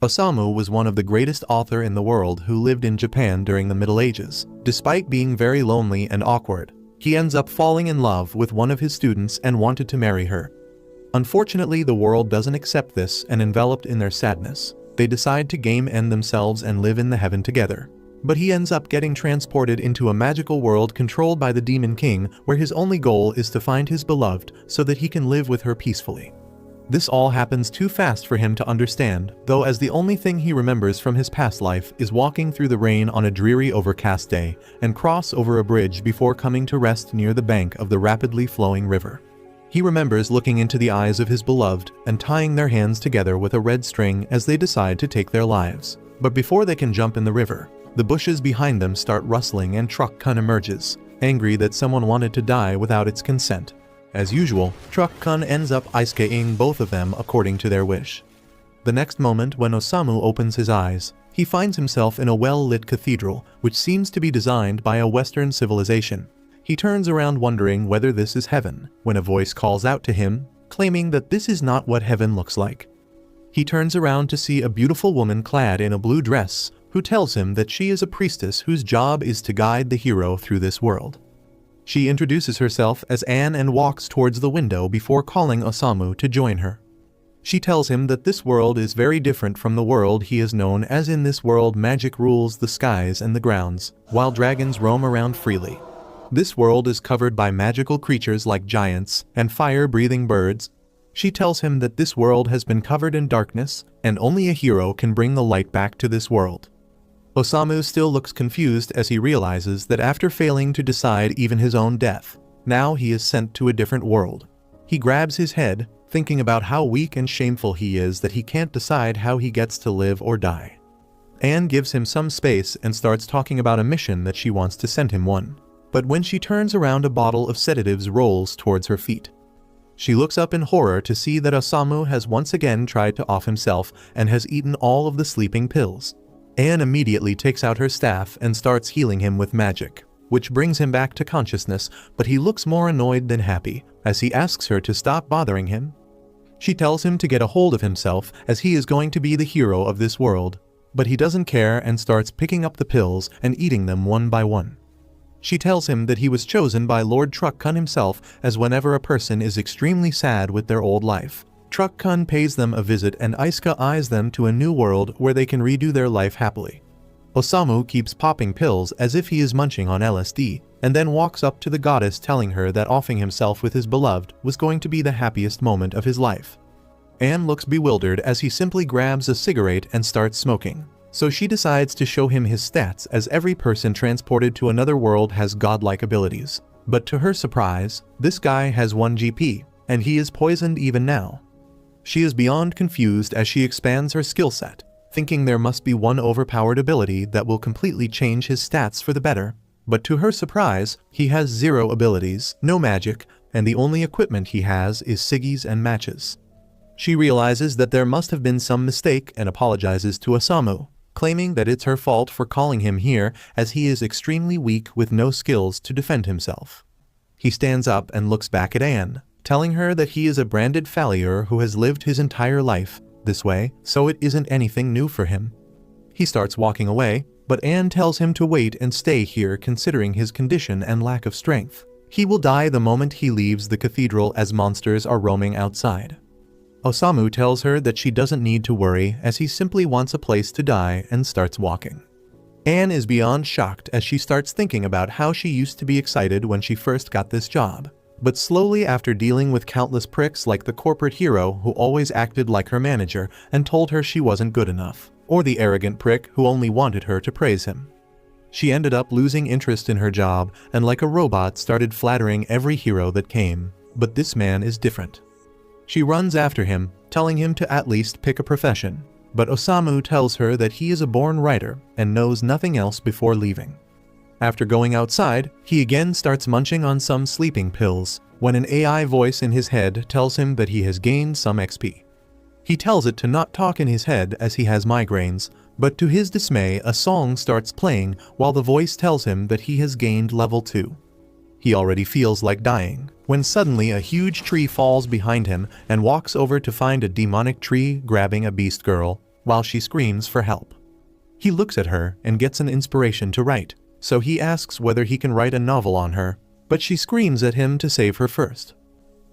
Osamu was one of the greatest authors in the world who lived in Japan during the Middle Ages. Despite being very lonely and awkward, he ends up falling in love with one of his students and wanted to marry her. Unfortunately, the world doesn't accept this, and enveloped in their sadness, they decide to game end themselves and live in the heaven together. But he ends up getting transported into a magical world controlled by the Demon King, where his only goal is to find his beloved so that he can live with her peacefully. This all happens too fast for him to understand, though, as the only thing he remembers from his past life is walking through the rain on a dreary overcast day and cross over a bridge before coming to rest near the bank of the rapidly flowing river. He remembers looking into the eyes of his beloved and tying their hands together with a red string as they decide to take their lives. But before they can jump in the river, the bushes behind them start rustling and Truck-kun emerges, angry that someone wanted to die without its consent. As usual, Truck-kun ends up ice-skating both of them according to their wish. The next moment, when Osamu opens his eyes, he finds himself in a well-lit cathedral, which seems to be designed by a Western civilization. He turns around wondering whether this is heaven, when a voice calls out to him, claiming that this is not what heaven looks like. He turns around to see a beautiful woman clad in a blue dress, who tells him that she is a priestess whose job is to guide the hero through this world. She introduces herself as Anne and walks towards the window before calling Osamu to join her. She tells him that this world is very different from the world he has known, as in this world magic rules the skies and the grounds, while dragons roam around freely. This world is covered by magical creatures like giants and fire-breathing birds. She tells him that this world has been covered in darkness, and only a hero can bring the light back to this world. Osamu still looks confused as he realizes that after failing to decide even his own death, now he is sent to a different world. He grabs his head, thinking about how weak and shameful he is that he can't decide how he gets to live or die. Anne gives him some space and starts talking about a mission that she wants to send him on. But when she turns around, a bottle of sedatives rolls towards her feet. She looks up in horror to see that Osamu has once again tried to off himself and has eaten all of the sleeping pills. Anne immediately takes out her staff and starts healing him with magic, which brings him back to consciousness, but he looks more annoyed than happy as he asks her to stop bothering him. She tells him to get a hold of himself as he is going to be the hero of this world, but he doesn't care and starts picking up the pills and eating them one by one. She tells him that he was chosen by Lord Truck-kun himself, as whenever a person is extremely sad with their old life, Truck-kun pays them a visit and Isuka eyes them to a new world where they can redo their life happily. Osamu keeps popping pills as if he is munching on LSD, and then walks up to the goddess telling her that offing himself with his beloved was going to be the happiest moment of his life. Anne looks bewildered as he simply grabs a cigarette and starts smoking. So she decides to show him his stats, as every person transported to another world has godlike abilities. But to her surprise, this guy has 1 GP, and he is poisoned even now. She is beyond confused as she expands her skill set, thinking there must be one overpowered ability that will completely change his stats for the better. But to her surprise, he has 0 abilities, no magic, and the only equipment he has is ciggies and matches. She realizes that there must have been some mistake and apologizes to Osamu, claiming that it's her fault for calling him here as he is extremely weak with no skills to defend himself. He stands up and looks back at Anne, telling her that he is a branded failure who has lived his entire life this way, so it isn't anything new for him. He starts walking away, but Anne tells him to wait and stay here considering his condition and lack of strength. He will die the moment he leaves the cathedral as monsters are roaming outside. Osamu tells her that she doesn't need to worry as he simply wants a place to die and starts walking. Anne is beyond shocked as she starts thinking about how she used to be excited when she first got this job. But slowly, after dealing with countless pricks like the corporate hero who always acted like her manager and told her she wasn't good enough, or the arrogant prick who only wanted her to praise him, she ended up losing interest in her job and like a robot started flattering every hero that came. But this man is different. She runs after him, telling him to at least pick a profession, but Osamu tells her that he is a born writer and knows nothing else before leaving. After going outside, he again starts munching on some sleeping pills when an AI voice in his head tells him that he has gained some XP. He tells it to not talk in his head as he has migraines, but to his dismay a song starts playing while the voice tells him that he has gained level 2. He already feels like dying, when suddenly a huge tree falls behind him and walks over to find a demonic tree grabbing a beast girl, while she screams for help. He looks at her and gets an inspiration to write, so he asks whether he can write a novel on her, but she screams at him to save her first.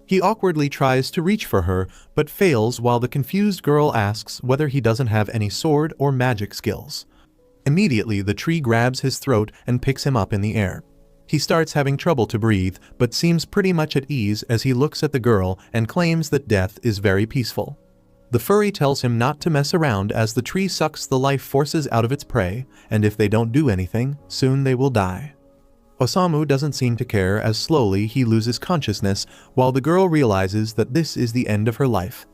He awkwardly tries to reach for her, but fails while the confused girl asks whether he doesn't have any sword or magic skills. Immediately, the tree grabs his throat and picks him up in the air. He starts having trouble to breathe, but seems pretty much at ease as he looks at the girl and claims that death is very peaceful. The furry tells him not to mess around as the tree sucks the life forces out of its prey, and if they don't do anything, soon they will die. Osamu doesn't seem to care as slowly he loses consciousness while the girl realizes that this is the end of her life.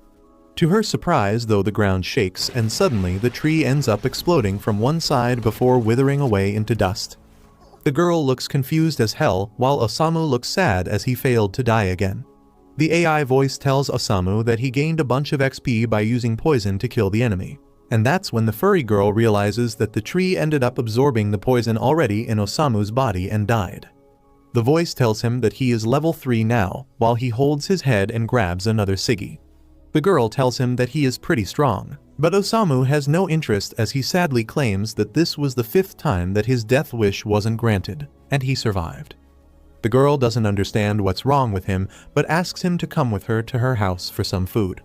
To her surprise, though, the ground shakes and suddenly the tree ends up exploding from one side before withering away into dust. The girl looks confused as hell while Osamu looks sad as he failed to die again. The AI voice tells Osamu that he gained a bunch of XP by using poison to kill the enemy. And that's when the furry girl realizes that the tree ended up absorbing the poison already in Osamu's body and died. The voice tells him that he is level 3 now, while he holds his head and grabs another ciggy. The girl tells him that he is pretty strong, but Osamu has no interest as he sadly claims that this was the 5th time that his death wish wasn't granted, and he survived. The girl doesn't understand what's wrong with him, but asks him to come with her to her house for some food.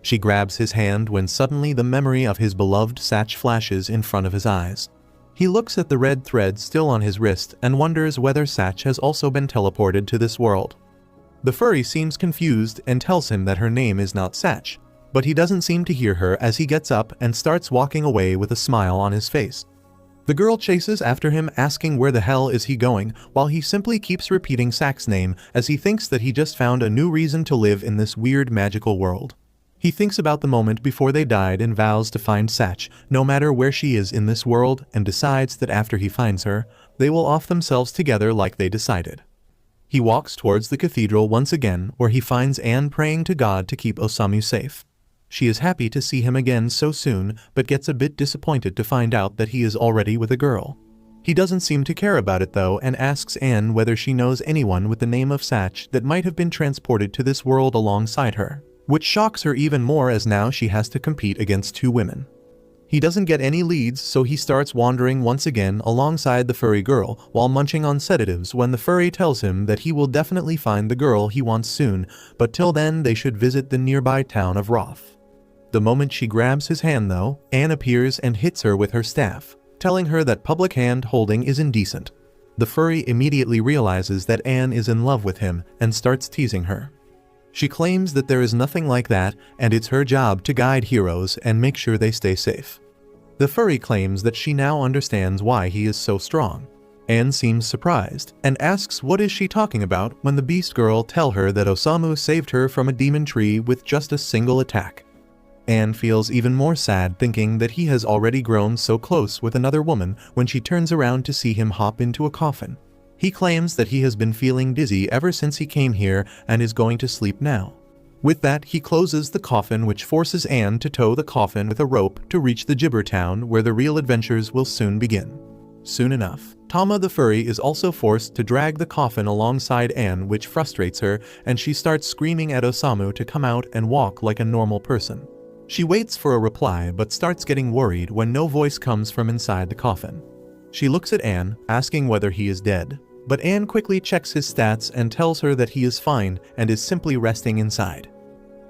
She grabs his hand when suddenly the memory of his beloved Satch flashes in front of his eyes. He looks at the red thread still on his wrist and wonders whether Satch has also been teleported to this world. The furry seems confused and tells him that her name is not Satch, but he doesn't seem to hear her as he gets up and starts walking away with a smile on his face. The girl chases after him asking where the hell is he going, while he simply keeps repeating Satch's name as he thinks that he just found a new reason to live in this weird magical world. He thinks about the moment before they died and vows to find Satch, no matter where she is in this world, and decides that after he finds her, they will off themselves together like they decided. He walks towards the cathedral once again, where he finds Anne praying to God to keep Osamu safe. She is happy to see him again so soon, but gets a bit disappointed to find out that he is already with a girl. He doesn't seem to care about it though, and asks Anne whether she knows anyone with the name of Satch that might have been transported to this world alongside her, which shocks her even more as now she has to compete against 2 women. He doesn't get any leads, so he starts wandering once again alongside the furry girl while munching on sedatives when the furry tells him that he will definitely find the girl he wants soon, but till then they should visit the nearby town of Roth. The moment she grabs his hand though, Anne appears and hits her with her staff, telling her that public hand holding is indecent. The furry immediately realizes that Anne is in love with him and starts teasing her. She claims that there is nothing like that and it's her job to guide heroes and make sure they stay safe. The furry claims that she now understands why he is so strong. Anne seems surprised and asks what is she talking about when the beast girl tells her that Osamu saved her from a demon tree with just a single attack. Anne feels even more sad thinking that he has already grown so close with another woman when she turns around to see him hop into a coffin. He claims that he has been feeling dizzy ever since he came here and is going to sleep now. With that, he closes the coffin, which forces Anne to tow the coffin with a rope to reach the Gibber Town where the real adventures will soon begin. Soon enough, Tama the furry is also forced to drag the coffin alongside Anne, which frustrates her, and she starts screaming at Osamu to come out and walk like a normal person. She waits for a reply but starts getting worried when no voice comes from inside the coffin. She looks at Anne, asking whether he is dead, but Anne quickly checks his stats and tells her that he is fine and is simply resting inside.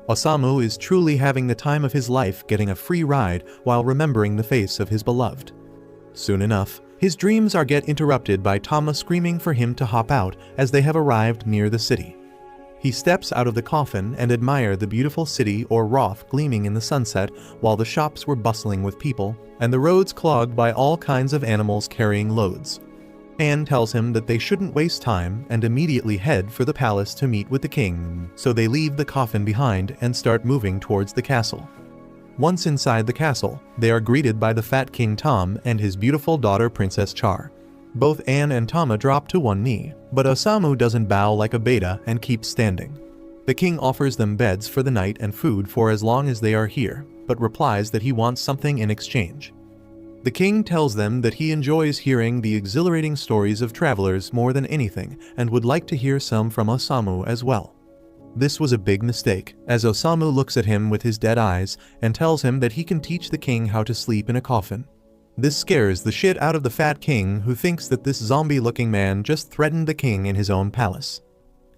Osamu is truly having the time of his life getting a free ride while remembering the face of his beloved. Soon enough, his dreams get interrupted by Tama screaming for him to hop out as they have arrived near the city. He steps out of the coffin and admires the beautiful city or Roth gleaming in the sunset while the shops were bustling with people and the roads clogged by all kinds of animals carrying loads. Anne tells him that they shouldn't waste time and immediately head for the palace to meet with the king, so they leave the coffin behind and start moving towards the castle. Once inside the castle, they are greeted by the fat King Tom and his beautiful daughter Princess Char. Both Anne and Tama drop to one knee, but Osamu doesn't bow like a beta and keeps standing. The king offers them beds for the night and food for as long as they are here, but replies that he wants something in exchange. The king tells them that he enjoys hearing the exhilarating stories of travelers more than anything and would like to hear some from Osamu as well. This was a big mistake, as Osamu looks at him with his dead eyes and tells him that he can teach the king how to sleep in a coffin. This scares the shit out of the fat king, who thinks that this zombie-looking man just threatened the king in his own palace.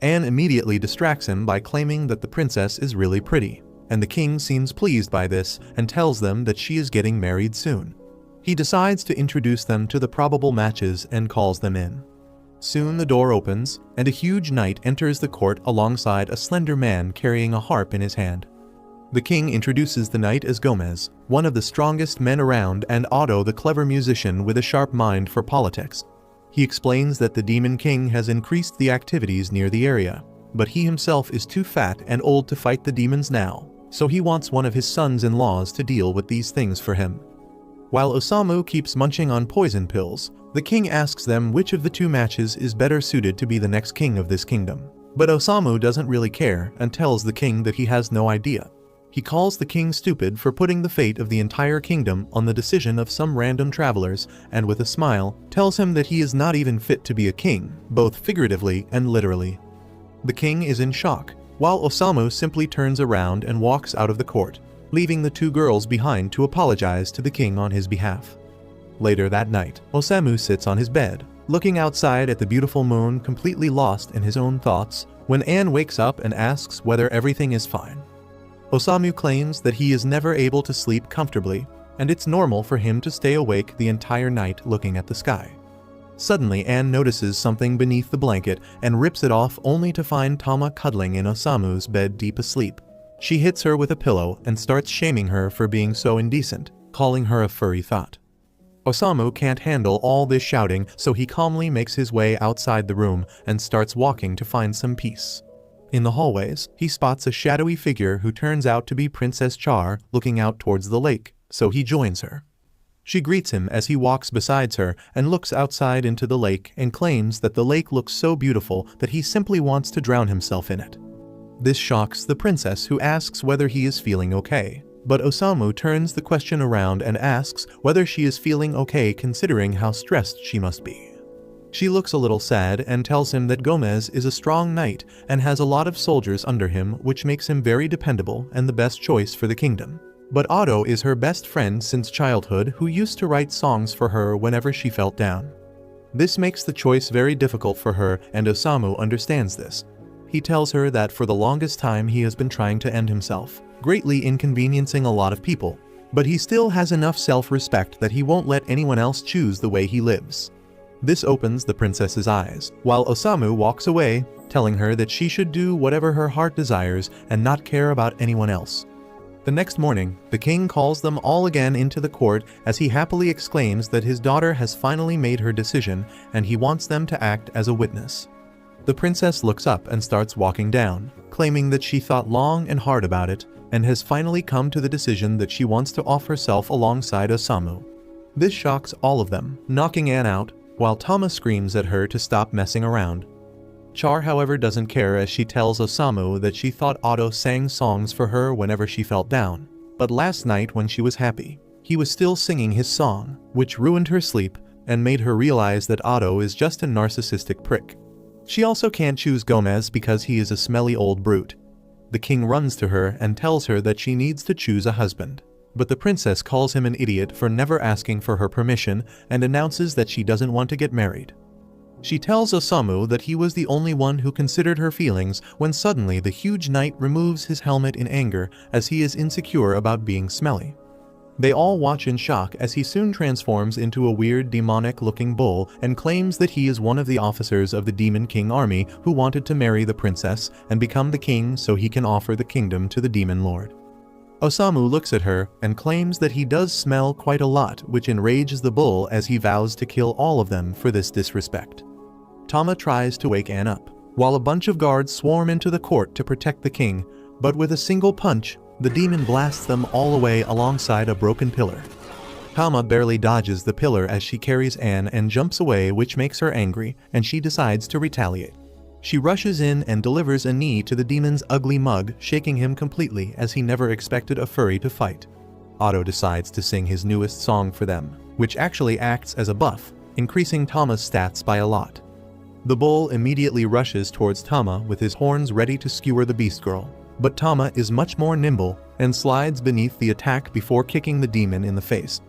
Anne immediately distracts him by claiming that the princess is really pretty, and the king seems pleased by this and tells them that she is getting married soon. He decides to introduce them to the probable matches and calls them in. Soon the door opens, and a huge knight enters the court alongside a slender man carrying a harp in his hand. The king introduces the knight as Gomez, one of the strongest men around, and Otto, the clever musician with a sharp mind for politics. He explains that the Demon King has increased the activities near the area, but he himself is too fat and old to fight the demons now, so he wants one of his sons-in-laws to deal with these things for him. While Osamu keeps munching on poison pills, the king asks them which of the two matches is better suited to be the next king of this kingdom. But Osamu doesn't really care and tells the king that he has no idea. He calls the king stupid for putting the fate of the entire kingdom on the decision of some random travelers, and with a smile, tells him that he is not even fit to be a king, both figuratively and literally. The king is in shock, while Osamu simply turns around and walks out of the court, leaving the two girls behind to apologize to the king on his behalf. Later that night, Osamu sits on his bed, looking outside at the beautiful moon, completely lost in his own thoughts, when Anne wakes up and asks whether everything is fine. Osamu claims that he is never able to sleep comfortably, and it's normal for him to stay awake the entire night looking at the sky. Suddenly, Anne notices something beneath the blanket and rips it off, only to find Tama cuddling in Osamu's bed deep asleep. She hits her with a pillow and starts shaming her for being so indecent, calling her a furry thought. Osamu can't handle all this shouting, so he calmly makes his way outside the room and starts walking to find some peace. In the hallways, he spots a shadowy figure who turns out to be Princess Char looking out towards the lake, so he joins her. She greets him as he walks beside her and looks outside into the lake and claims that the lake looks so beautiful that he simply wants to drown himself in it. This shocks the princess, who asks whether he is feeling okay, but Osamu turns the question around and asks whether she is feeling okay considering how stressed she must be. She looks a little sad and tells him that Gomez is a strong knight and has a lot of soldiers under him, which makes him very dependable and the best choice for the kingdom. But Otto is her best friend since childhood, who used to write songs for her whenever she felt down. This makes the choice very difficult for her, and Osamu understands this. He tells her that for the longest time he has been trying to end himself, greatly inconveniencing a lot of people, but he still has enough self-respect that he won't let anyone else choose the way he lives. This opens the princess's eyes, while Osamu walks away, telling her that she should do whatever her heart desires and not care about anyone else. The next morning, the king calls them all again into the court as he happily exclaims that his daughter has finally made her decision and he wants them to act as a witness. The princess looks up and starts walking down, claiming that she thought long and hard about it and has finally come to the decision that she wants to off herself alongside Osamu. This shocks all of them, knocking Anne out, while Tama screams at her to stop messing around. Char, however, doesn't care as she tells Osamu that she thought Otto sang songs for her whenever she felt down, but last night when she was happy, he was still singing his song, which ruined her sleep and made her realize that Otto is just a narcissistic prick. She also can't choose Gomez because he is a smelly old brute. The king runs to her and tells her that she needs to choose a husband. But the princess calls him an idiot for never asking for her permission and announces that she doesn't want to get married. She tells Osamu that he was the only one who considered her feelings when suddenly the huge knight removes his helmet in anger as he is insecure about being smelly. They all watch in shock as he soon transforms into a weird demonic-looking bull and claims that he is one of the officers of the Demon King army who wanted to marry the princess and become the king so he can offer the kingdom to the demon lord. Osamu looks at her and claims that he does smell quite a lot, which enrages the bull as he vows to kill all of them for this disrespect. Tama tries to wake Anne up, while a bunch of guards swarm into the court to protect the king, but with a single punch, the demon blasts them all away alongside a broken pillar. Tama barely dodges the pillar as she carries Anne and jumps away, which makes her angry, and she decides to retaliate. She rushes in and delivers a knee to the demon's ugly mug, shaking him completely as he never expected a furry to fight. Otto decides to sing his newest song for them, which actually acts as a buff, increasing Tama's stats by a lot. The bull immediately rushes towards Tama with his horns ready to skewer the beast girl. But Tama is much more nimble and slides beneath the attack before kicking the demon in the face.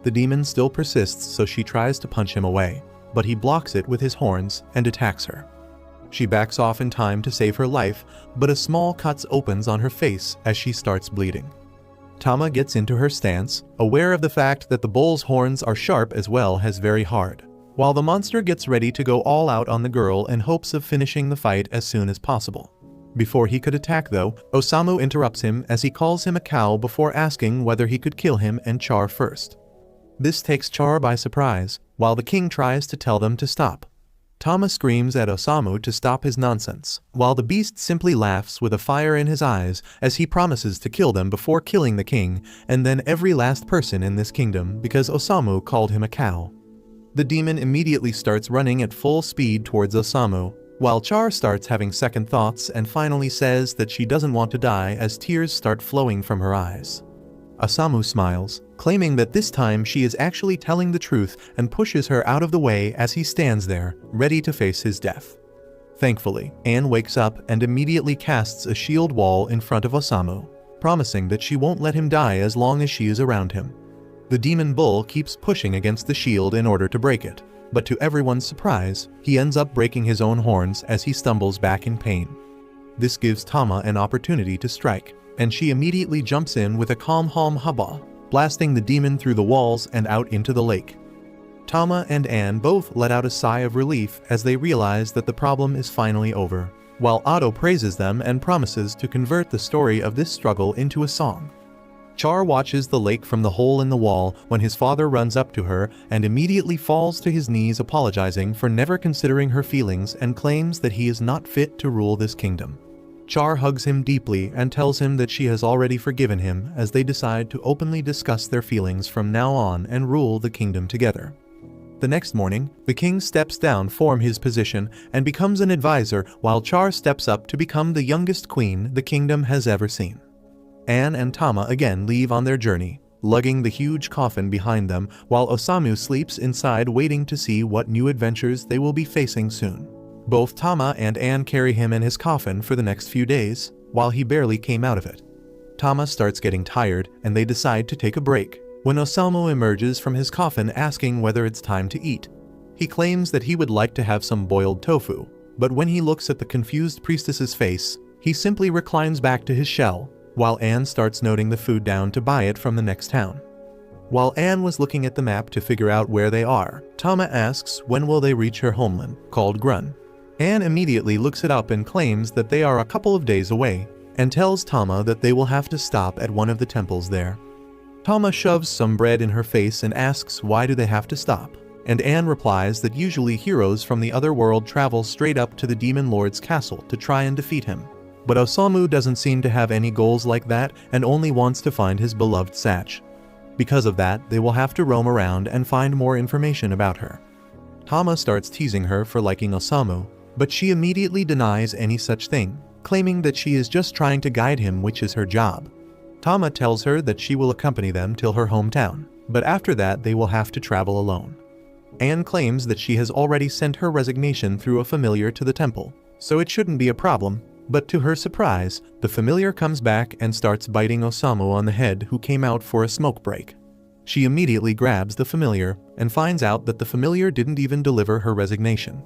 The demon still persists, so she tries to punch him away, but he blocks it with his horns and attacks her. She backs off in time to save her life, but a small cut opens on her face as she starts bleeding. Tama gets into her stance, aware of the fact that the bull's horns are sharp as well as very hard, while the monster gets ready to go all out on the girl in hopes of finishing the fight as soon as possible. Before he could attack though, Osamu interrupts him as he calls him a cow before asking whether he could kill him and Char first. This takes Char by surprise, while the king tries to tell them to stop. Tama screams at Osamu to stop his nonsense, while the beast simply laughs with a fire in his eyes as he promises to kill them before killing the king and then every last person in this kingdom because Osamu called him a cow. The demon immediately starts running at full speed towards Osamu, while Char starts having second thoughts and finally says that she doesn't want to die as tears start flowing from her eyes. Osamu smiles, claiming that this time she is actually telling the truth and pushes her out of the way as he stands there, ready to face his death. Thankfully, Anne wakes up and immediately casts a shield wall in front of Osamu, promising that she won't let him die as long as she is around him. The demon bull keeps pushing against the shield in order to break it, but to everyone's surprise, he ends up breaking his own horns as he stumbles back in pain. This gives Tama an opportunity to strike, and she immediately jumps in with a calm haba, blasting the demon through the walls and out into the lake. Tama and Anne both let out a sigh of relief as they realize that the problem is finally over, while Otto praises them and promises to convert the story of this struggle into a song. Char watches the lake from the hole in the wall when his father runs up to her and immediately falls to his knees apologizing for never considering her feelings and claims that he is not fit to rule this kingdom. Char hugs him deeply and tells him that she has already forgiven him as they decide to openly discuss their feelings from now on and rule the kingdom together. The next morning, the king steps down from his position and becomes an advisor while Char steps up to become the youngest queen the kingdom has ever seen. Anne and Tama again leave on their journey, lugging the huge coffin behind them while Osamu sleeps inside waiting to see what new adventures they will be facing soon. Both Tama and Anne carry him in his coffin for the next few days, while he barely came out of it. Tama starts getting tired and they decide to take a break, when Osamu emerges from his coffin asking whether it's time to eat. He claims that he would like to have some boiled tofu, but when he looks at the confused priestess's face, he simply reclines back to his shell, while Anne starts noting the food down to buy it from the next town. While Anne was looking at the map to figure out where they are, Tama asks when will they reach her homeland, called Grun. Anne immediately looks it up and claims that they are a couple of days away, and tells Tama that they will have to stop at one of the temples there. Tama shoves some bread in her face and asks why do they have to stop, and Anne replies that usually heroes from the other world travel straight up to the demon lord's castle to try and defeat him. But Osamu doesn't seem to have any goals like that and only wants to find his beloved Satch. Because of that, they will have to roam around and find more information about her. Tama starts teasing her for liking Osamu, but she immediately denies any such thing, claiming that she is just trying to guide him, which is her job. Tama tells her that she will accompany them till her hometown, but after that they will have to travel alone. Anne claims that she has already sent her resignation through a familiar to the temple, so it shouldn't be a problem, but to her surprise, the familiar comes back and starts biting Osamu on the head who came out for a smoke break. She immediately grabs the familiar and finds out that the familiar didn't even deliver her resignation.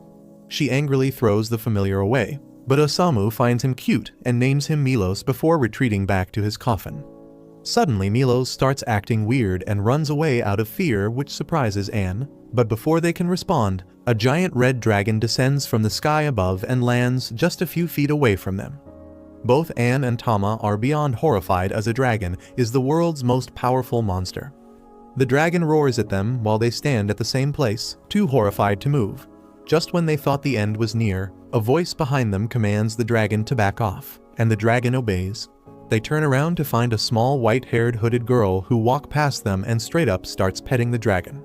She angrily throws the familiar away, but Osamu finds him cute and names him Milos before retreating back to his coffin. Suddenly Milos starts acting weird and runs away out of fear, which surprises Anne, but before they can respond, a giant red dragon descends from the sky above and lands just a few feet away from them. Both Anne and Tama are beyond horrified as a dragon is the world's most powerful monster. The dragon roars at them while they stand at the same place, too horrified to move. Just when they thought the end was near, a voice behind them commands the dragon to back off, and the dragon obeys. They turn around to find a small white-haired hooded girl who walks past them and straight up starts petting the dragon.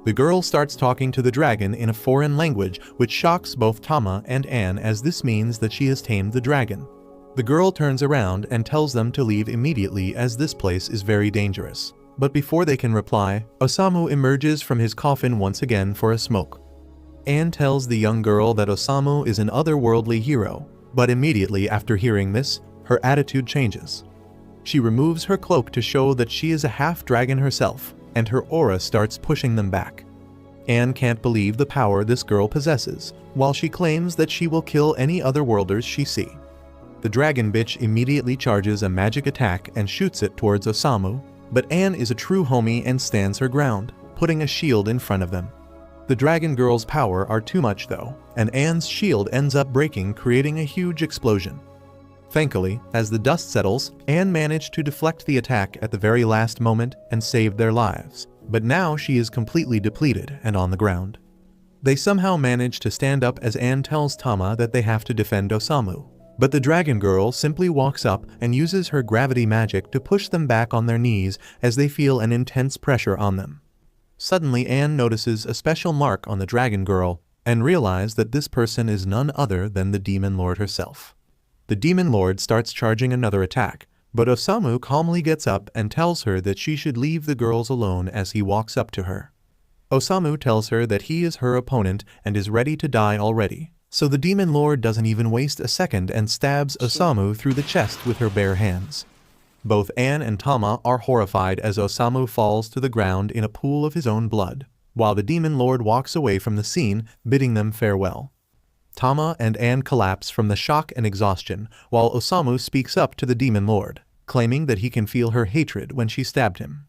The girl starts talking to the dragon in a foreign language which shocks both Tama and Anne as this means that she has tamed the dragon. The girl turns around and tells them to leave immediately as this place is very dangerous. But before they can reply, Osamu emerges from his coffin once again for a smoke. Anne tells the young girl that Osamu is an otherworldly hero, but immediately after hearing this, her attitude changes. She removes her cloak to show that she is a half-dragon herself, and her aura starts pushing them back. Anne can't believe the power this girl possesses, while she claims that she will kill any otherworlders she see. The dragon bitch immediately charges a magic attack and shoots it towards Osamu, but Anne is a true homie and stands her ground, putting a shield in front of them. The dragon girl's power are too much though, and Anne's shield ends up breaking, creating a huge explosion. Thankfully, as the dust settles, Anne managed to deflect the attack at the very last moment and saved their lives, but now she is completely depleted and on the ground. They somehow manage to stand up as Anne tells Tama that they have to defend Osamu, but the dragon girl simply walks up and uses her gravity magic to push them back on their knees as they feel an intense pressure on them. Suddenly Anne notices a special mark on the dragon girl and realizes that this person is none other than the demon lord herself. The demon lord starts charging another attack, but Osamu calmly gets up and tells her that she should leave the girls alone as he walks up to her. Osamu tells her that he is her opponent and is ready to die already, so the demon lord doesn't even waste a second and stabs Osamu through the chest with her bare hands. Both Anne and Tama are horrified as Osamu falls to the ground in a pool of his own blood, while the demon lord walks away from the scene, bidding them farewell. Tama and Anne collapse from the shock and exhaustion, while Osamu speaks up to the demon lord, claiming that he can feel her hatred when she stabbed him.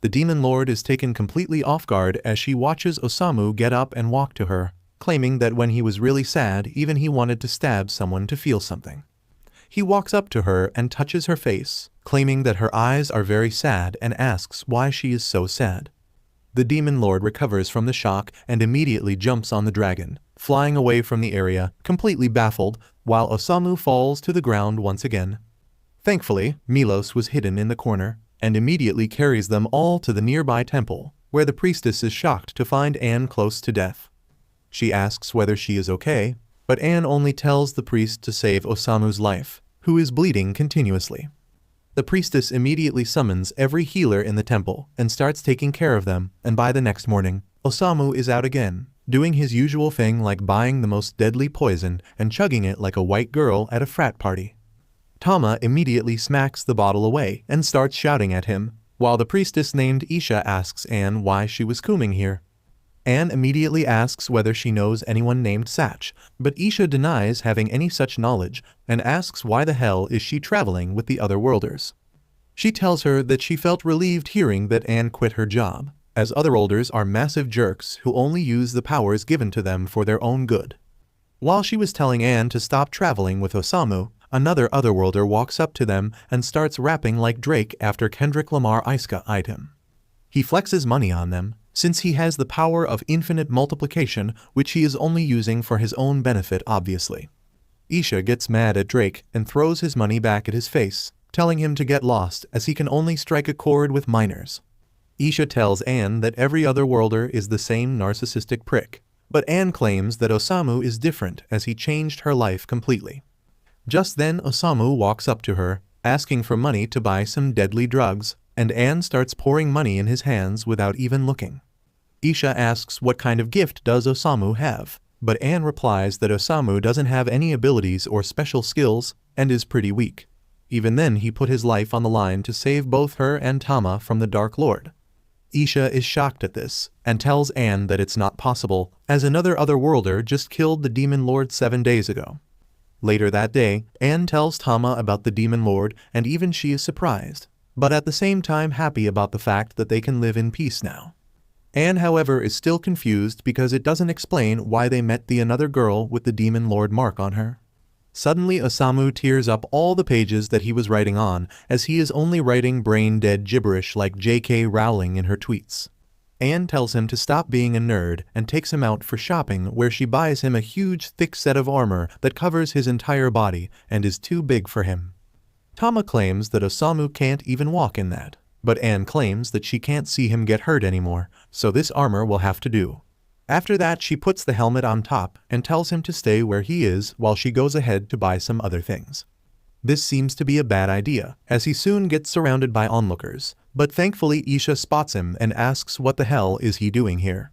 The demon lord is taken completely off guard as she watches Osamu get up and walk to her, claiming that when he was really sad, even he wanted to stab someone to feel something. He walks up to her and touches her face, claiming that her eyes are very sad and asks why she is so sad. The demon lord recovers from the shock and immediately jumps on the dragon, flying away from the area, completely baffled, while Osamu falls to the ground once again. Thankfully, Milos was hidden in the corner, and immediately carries them all to the nearby temple, where the priestess is shocked to find Anne close to death. She asks whether she is okay, but Anne only tells the priest to save Osamu's life, who is bleeding continuously. The priestess immediately summons every healer in the temple and starts taking care of them, and by the next morning, Osamu is out again, doing his usual thing like buying the most deadly poison and chugging it like a white girl at a frat party. Tama immediately smacks the bottle away and starts shouting at him, while the priestess named Isha asks Anne why she was combing here. Anne immediately asks whether she knows anyone named Satch, but Isha denies having any such knowledge and asks why the hell is she traveling with the otherworlders. She tells her that she felt relieved hearing that Anne quit her job, as otherworlders are massive jerks who only use the powers given to them for their own good. While she was telling Anne to stop traveling with Osamu, another otherworlder walks up to them and starts rapping like Drake after Kendrick Lamar eyed him. He flexes money on them, since he has the power of infinite multiplication, which he is only using for his own benefit obviously. Isha gets mad at Drake and throws his money back at his face, telling him to get lost as he can only strike a chord with minors. Isha tells Anne that every otherworlder is the same narcissistic prick, but Anne claims that Osamu is different as he changed her life completely. Just then Osamu walks up to her, asking for money to buy some deadly drugs, and Anne starts pouring money in his hands without even looking. Isha asks what kind of gift does Osamu have, but Anne replies that Osamu doesn't have any abilities or special skills and is pretty weak. Even then he put his life on the line to save both her and Tama from the Dark Lord. Isha is shocked at this and tells Anne that it's not possible, as another otherworlder just killed the demon lord 7 days ago. Later that day, Anne tells Tama about the demon lord and even she is surprised, but at the same time happy about the fact that they can live in peace now. Anne, however, is still confused because it doesn't explain why they met the another girl with the demon lord mark on her. Suddenly Osamu tears up all the pages that he was writing on, as he is only writing brain-dead gibberish like J.K. Rowling in her tweets. Anne tells him to stop being a nerd and takes him out for shopping, where she buys him a huge thick set of armor that covers his entire body and is too big for him. Tama claims that Osamu can't even walk in that, but Anne claims that she can't see him get hurt anymore, so this armor will have to do. After that she puts the helmet on top and tells him to stay where he is while she goes ahead to buy some other things. This seems to be a bad idea, as he soon gets surrounded by onlookers, but thankfully Isha spots him and asks what the hell is he doing here.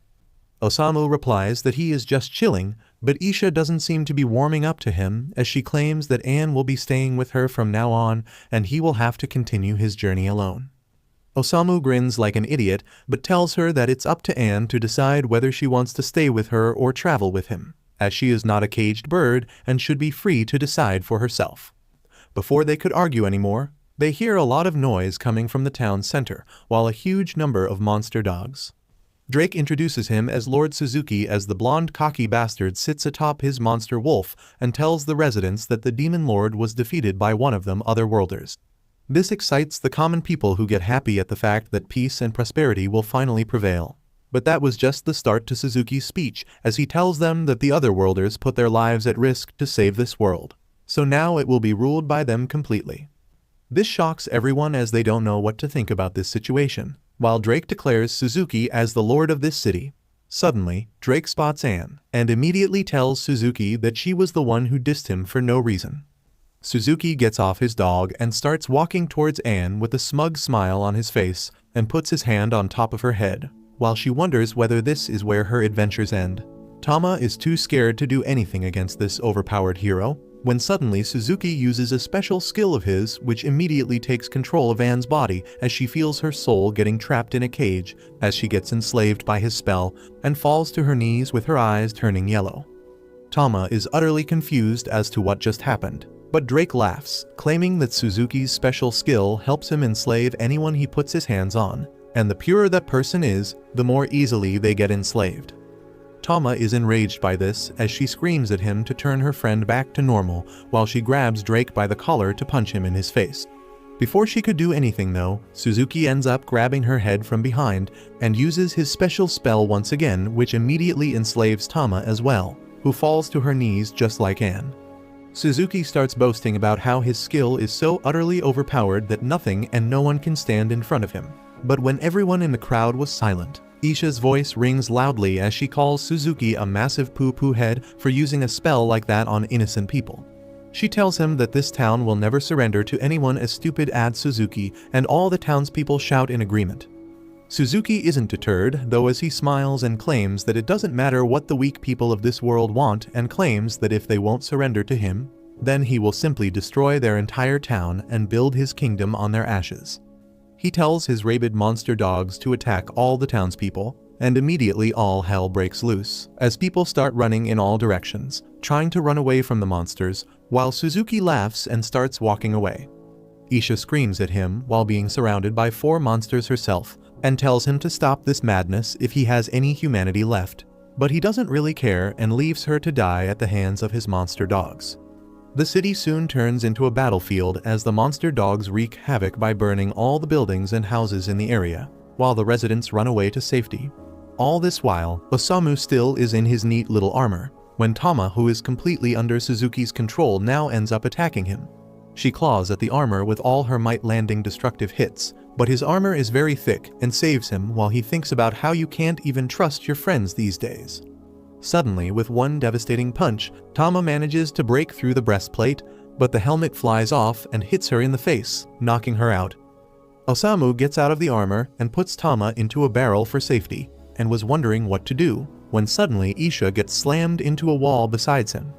Osamu replies that he is just chilling, but Isha doesn't seem to be warming up to him as she claims that Anne will be staying with her from now on and he will have to continue his journey alone. Osamu grins like an idiot but tells her that it's up to Anne to decide whether she wants to stay with her or travel with him, as she is not a caged bird and should be free to decide for herself. Before they could argue anymore, they hear a lot of noise coming from the town center, while a huge number of monster dogs. Drake introduces him as Lord Suzuki as the blonde cocky bastard sits atop his monster wolf and tells the residents that the demon lord was defeated by one of them otherworlders. This excites the common people who get happy at the fact that peace and prosperity will finally prevail. But that was just the start to Suzuki's speech, as he tells them that the otherworlders put their lives at risk to save this world. So now it will be ruled by them completely. This shocks everyone as they don't know what to think about this situation, while Drake declares Suzuki as the lord of this city. Suddenly, Drake spots Anne, and immediately tells Suzuki that she was the one who dissed him for no reason. Suzuki gets off his dog and starts walking towards Anne with a smug smile on his face and puts his hand on top of her head, while she wonders whether this is where her adventures end. Tama is too scared to do anything against this overpowered hero, when suddenly Suzuki uses a special skill of his which immediately takes control of Anne's body as she feels her soul getting trapped in a cage as she gets enslaved by his spell and falls to her knees with her eyes turning yellow. Tama is utterly confused as to what just happened, but Drake laughs, claiming that Suzuki's special skill helps him enslave anyone he puts his hands on, and the purer that person is, the more easily they get enslaved. Tama is enraged by this as she screams at him to turn her friend back to normal while she grabs Drake by the collar to punch him in his face. Before she could do anything though, Suzuki ends up grabbing her head from behind and uses his special spell once again, which immediately enslaves Tama as well, who falls to her knees just like Anne. Suzuki starts boasting about how his skill is so utterly overpowered that nothing and no one can stand in front of him. But when everyone in the crowd was silent, Isha's voice rings loudly as she calls Suzuki a massive poo-poo head for using a spell like that on innocent people. She tells him that this town will never surrender to anyone as stupid as Suzuki, and all the townspeople shout in agreement. Suzuki isn't deterred, though, as he smiles and claims that it doesn't matter what the weak people of this world want, and claims that if they won't surrender to him, then he will simply destroy their entire town and build his kingdom on their ashes. He tells his rabid monster dogs to attack all the townspeople, and immediately all hell breaks loose, as people start running in all directions, trying to run away from the monsters, while Suzuki laughs and starts walking away. Isha screams at him while being surrounded by 4 monsters herself, and tells him to stop this madness if he has any humanity left, but he doesn't really care and leaves her to die at the hands of his monster dogs. The city soon turns into a battlefield as the monster dogs wreak havoc by burning all the buildings and houses in the area, while the residents run away to safety. All this while, Osamu still is in his neat little armor, when Tama, who is completely under Suzuki's control, now ends up attacking him. She claws at the armor with all her might, landing destructive hits, but his armor is very thick and saves him while he thinks about how you can't even trust your friends these days. Suddenly, with one devastating punch, Tama manages to break through the breastplate, but the helmet flies off and hits her in the face, knocking her out. Osamu gets out of the armor and puts Tama into a barrel for safety, and was wondering what to do, when suddenly Isha gets slammed into a wall beside him.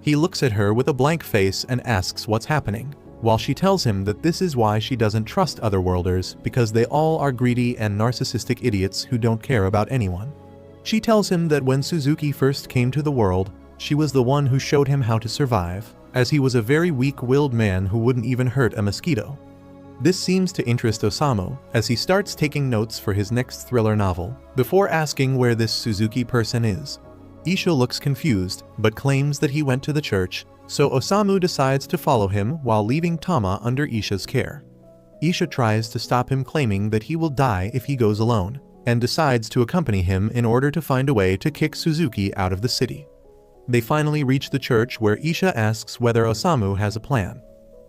He looks at her with a blank face and asks what's happening, while she tells him that this is why she doesn't trust otherworlders, because they all are greedy and narcissistic idiots who don't care about anyone. She tells him that when Suzuki first came to the world, she was the one who showed him how to survive, as he was a very weak-willed man who wouldn't even hurt a mosquito. This seems to interest Osamu, as he starts taking notes for his next thriller novel, before asking where this Suzuki person is. Isha looks confused, but claims that he went to the church, so Osamu decides to follow him while leaving Tama under Isha's care. Isha tries to stop him, claiming that he will die if he goes alone, and decides to accompany him in order to find a way to kick Suzuki out of the city. They finally reach the church, where Isha asks whether Osamu has a plan.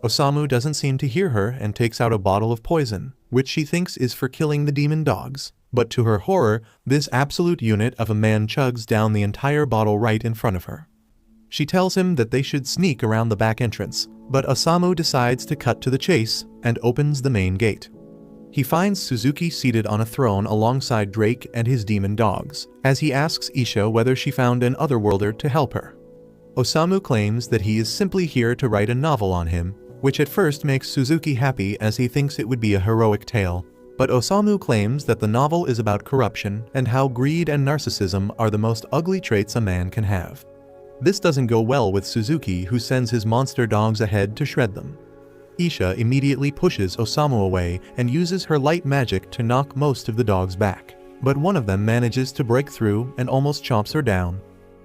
Osamu doesn't seem to hear her and takes out a bottle of poison, which she thinks is for killing the demon dogs, but to her horror, this absolute unit of a man chugs down the entire bottle right in front of her. She tells him that they should sneak around the back entrance, but Osamu decides to cut to the chase and opens the main gate. He finds Suzuki seated on a throne alongside Drake and his demon dogs, as he asks Isha whether she found an otherworlder to help her. Osamu claims that he is simply here to write a novel on him, which at first makes Suzuki happy as he thinks it would be a heroic tale. But Osamu claims that the novel is about corruption and how greed and narcissism are the most ugly traits a man can have. This doesn't go well with Suzuki, who sends his monster dogs ahead to shred them. Isha immediately pushes Osamu away and uses her light magic to knock most of the dogs back. But one of them manages to break through and almost chomps her down.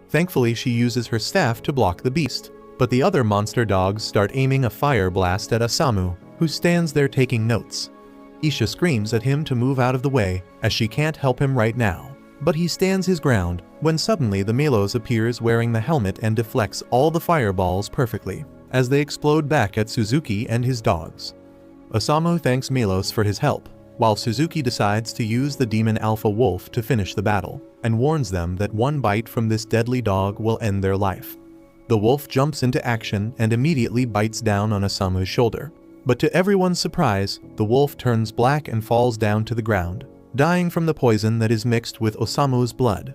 Thankfully, she uses her staff to block the beast, but the other monster dogs start aiming a fire blast at Osamu, who stands there taking notes. Isha screams at him to move out of the way, as she can't help him right now. But he stands his ground, when suddenly the Melos appears wearing the helmet and deflects all the fireballs perfectly, as they explode back at Suzuki and his dogs. Osamu thanks Melos for his help, while Suzuki decides to use the demon alpha wolf to finish the battle, and warns them that one bite from this deadly dog will end their life. The wolf jumps into action and immediately bites down on Osamu's shoulder. But to everyone's surprise, the wolf turns black and falls down to the ground, dying from the poison that is mixed with Osamu's blood.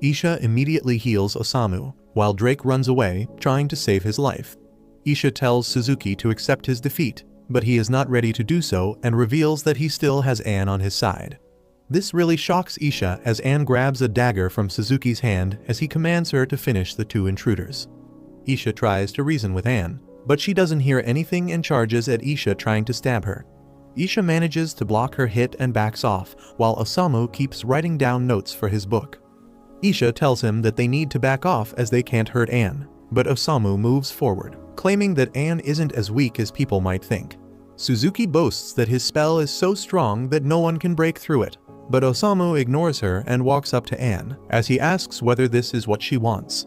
Isha immediately heals Osamu, while Drake runs away, trying to save his life. Isha tells Suzuki to accept his defeat, but he is not ready to do so and reveals that he still has Anne on his side. This really shocks Isha as Anne grabs a dagger from Suzuki's hand as he commands her to finish the two intruders. Isha tries to reason with Anne, but she doesn't hear anything and charges at Isha, trying to stab her. Isha manages to block her hit and backs off, while Osamu keeps writing down notes for his book. Isha tells him that they need to back off as they can't hurt Anne, but Osamu moves forward, claiming that Anne isn't as weak as people might think. Suzuki boasts that his spell is so strong that no one can break through it, but Osamu ignores her and walks up to Anne, as he asks whether this is what she wants.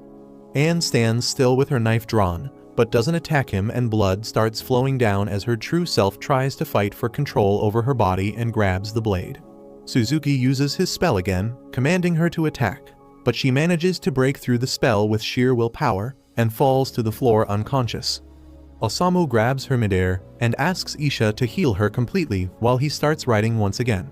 Anne stands still with her knife drawn, but doesn't attack him, and blood starts flowing down as her true self tries to fight for control over her body and grabs the blade. Suzuki uses his spell again, commanding her to attack, but she manages to break through the spell with sheer willpower and falls to the floor unconscious. Osamu grabs her midair and asks Isha to heal her completely while he starts writing once again.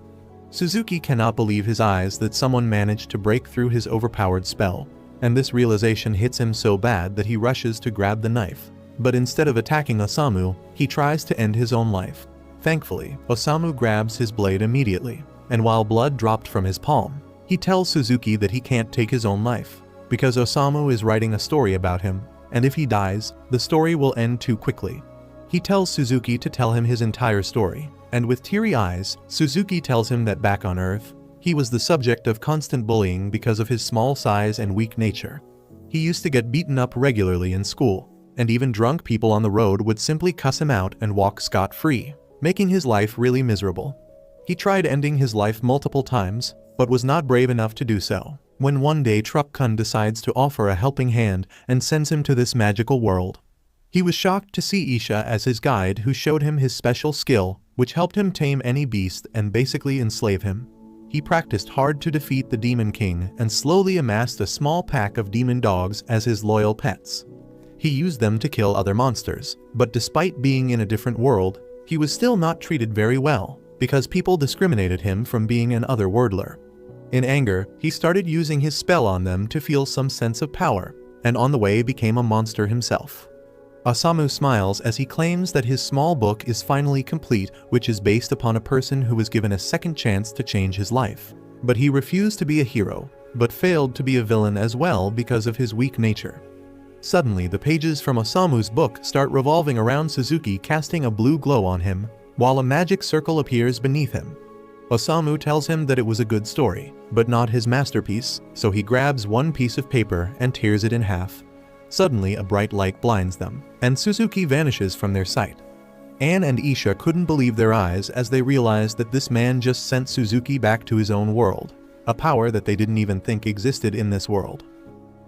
Suzuki cannot believe his eyes that someone managed to break through his overpowered spell, and this realization hits him so bad that he rushes to grab the knife. But instead of attacking Osamu, he tries to end his own life. Thankfully, Osamu grabs his blade immediately, and while blood dropped from his palm, he tells Suzuki that he can't take his own life, because Osamu is writing a story about him, and if he dies, the story will end too quickly. He tells Suzuki to tell him his entire story, and with teary eyes, Suzuki tells him that back on Earth, he was the subject of constant bullying because of his small size and weak nature. He used to get beaten up regularly in school, and even drunk people on the road would simply cuss him out and walk scot-free, making his life really miserable. He tried ending his life multiple times, but was not brave enough to do so, when one day Truck-kun decides to offer a helping hand and sends him to this magical world. He was shocked to see Isha as his guide, who showed him his special skill, which helped him tame any beast and basically enslave him. He practiced hard to defeat the Demon King and slowly amassed a small pack of demon dogs as his loyal pets. He used them to kill other monsters, but despite being in a different world, he was still not treated very well, because people discriminated him from being an otherworldler. In anger, he started using his spell on them to feel some sense of power, and on the way became a monster himself. Osamu smiles as he claims that his small book is finally complete, which is based upon a person who was given a second chance to change his life. But he refused to be a hero, but failed to be a villain as well because of his weak nature. Suddenly, the pages from Osamu's book start revolving around Suzuki, casting a blue glow on him, while a magic circle appears beneath him. Osamu tells him that it was a good story, but not his masterpiece, so he grabs one piece of paper and tears it in half. Suddenly, a bright light blinds them, and Suzuki vanishes from their sight. Anne and Isha couldn't believe their eyes as they realized that this man just sent Suzuki back to his own world, a power that they didn't even think existed in this world.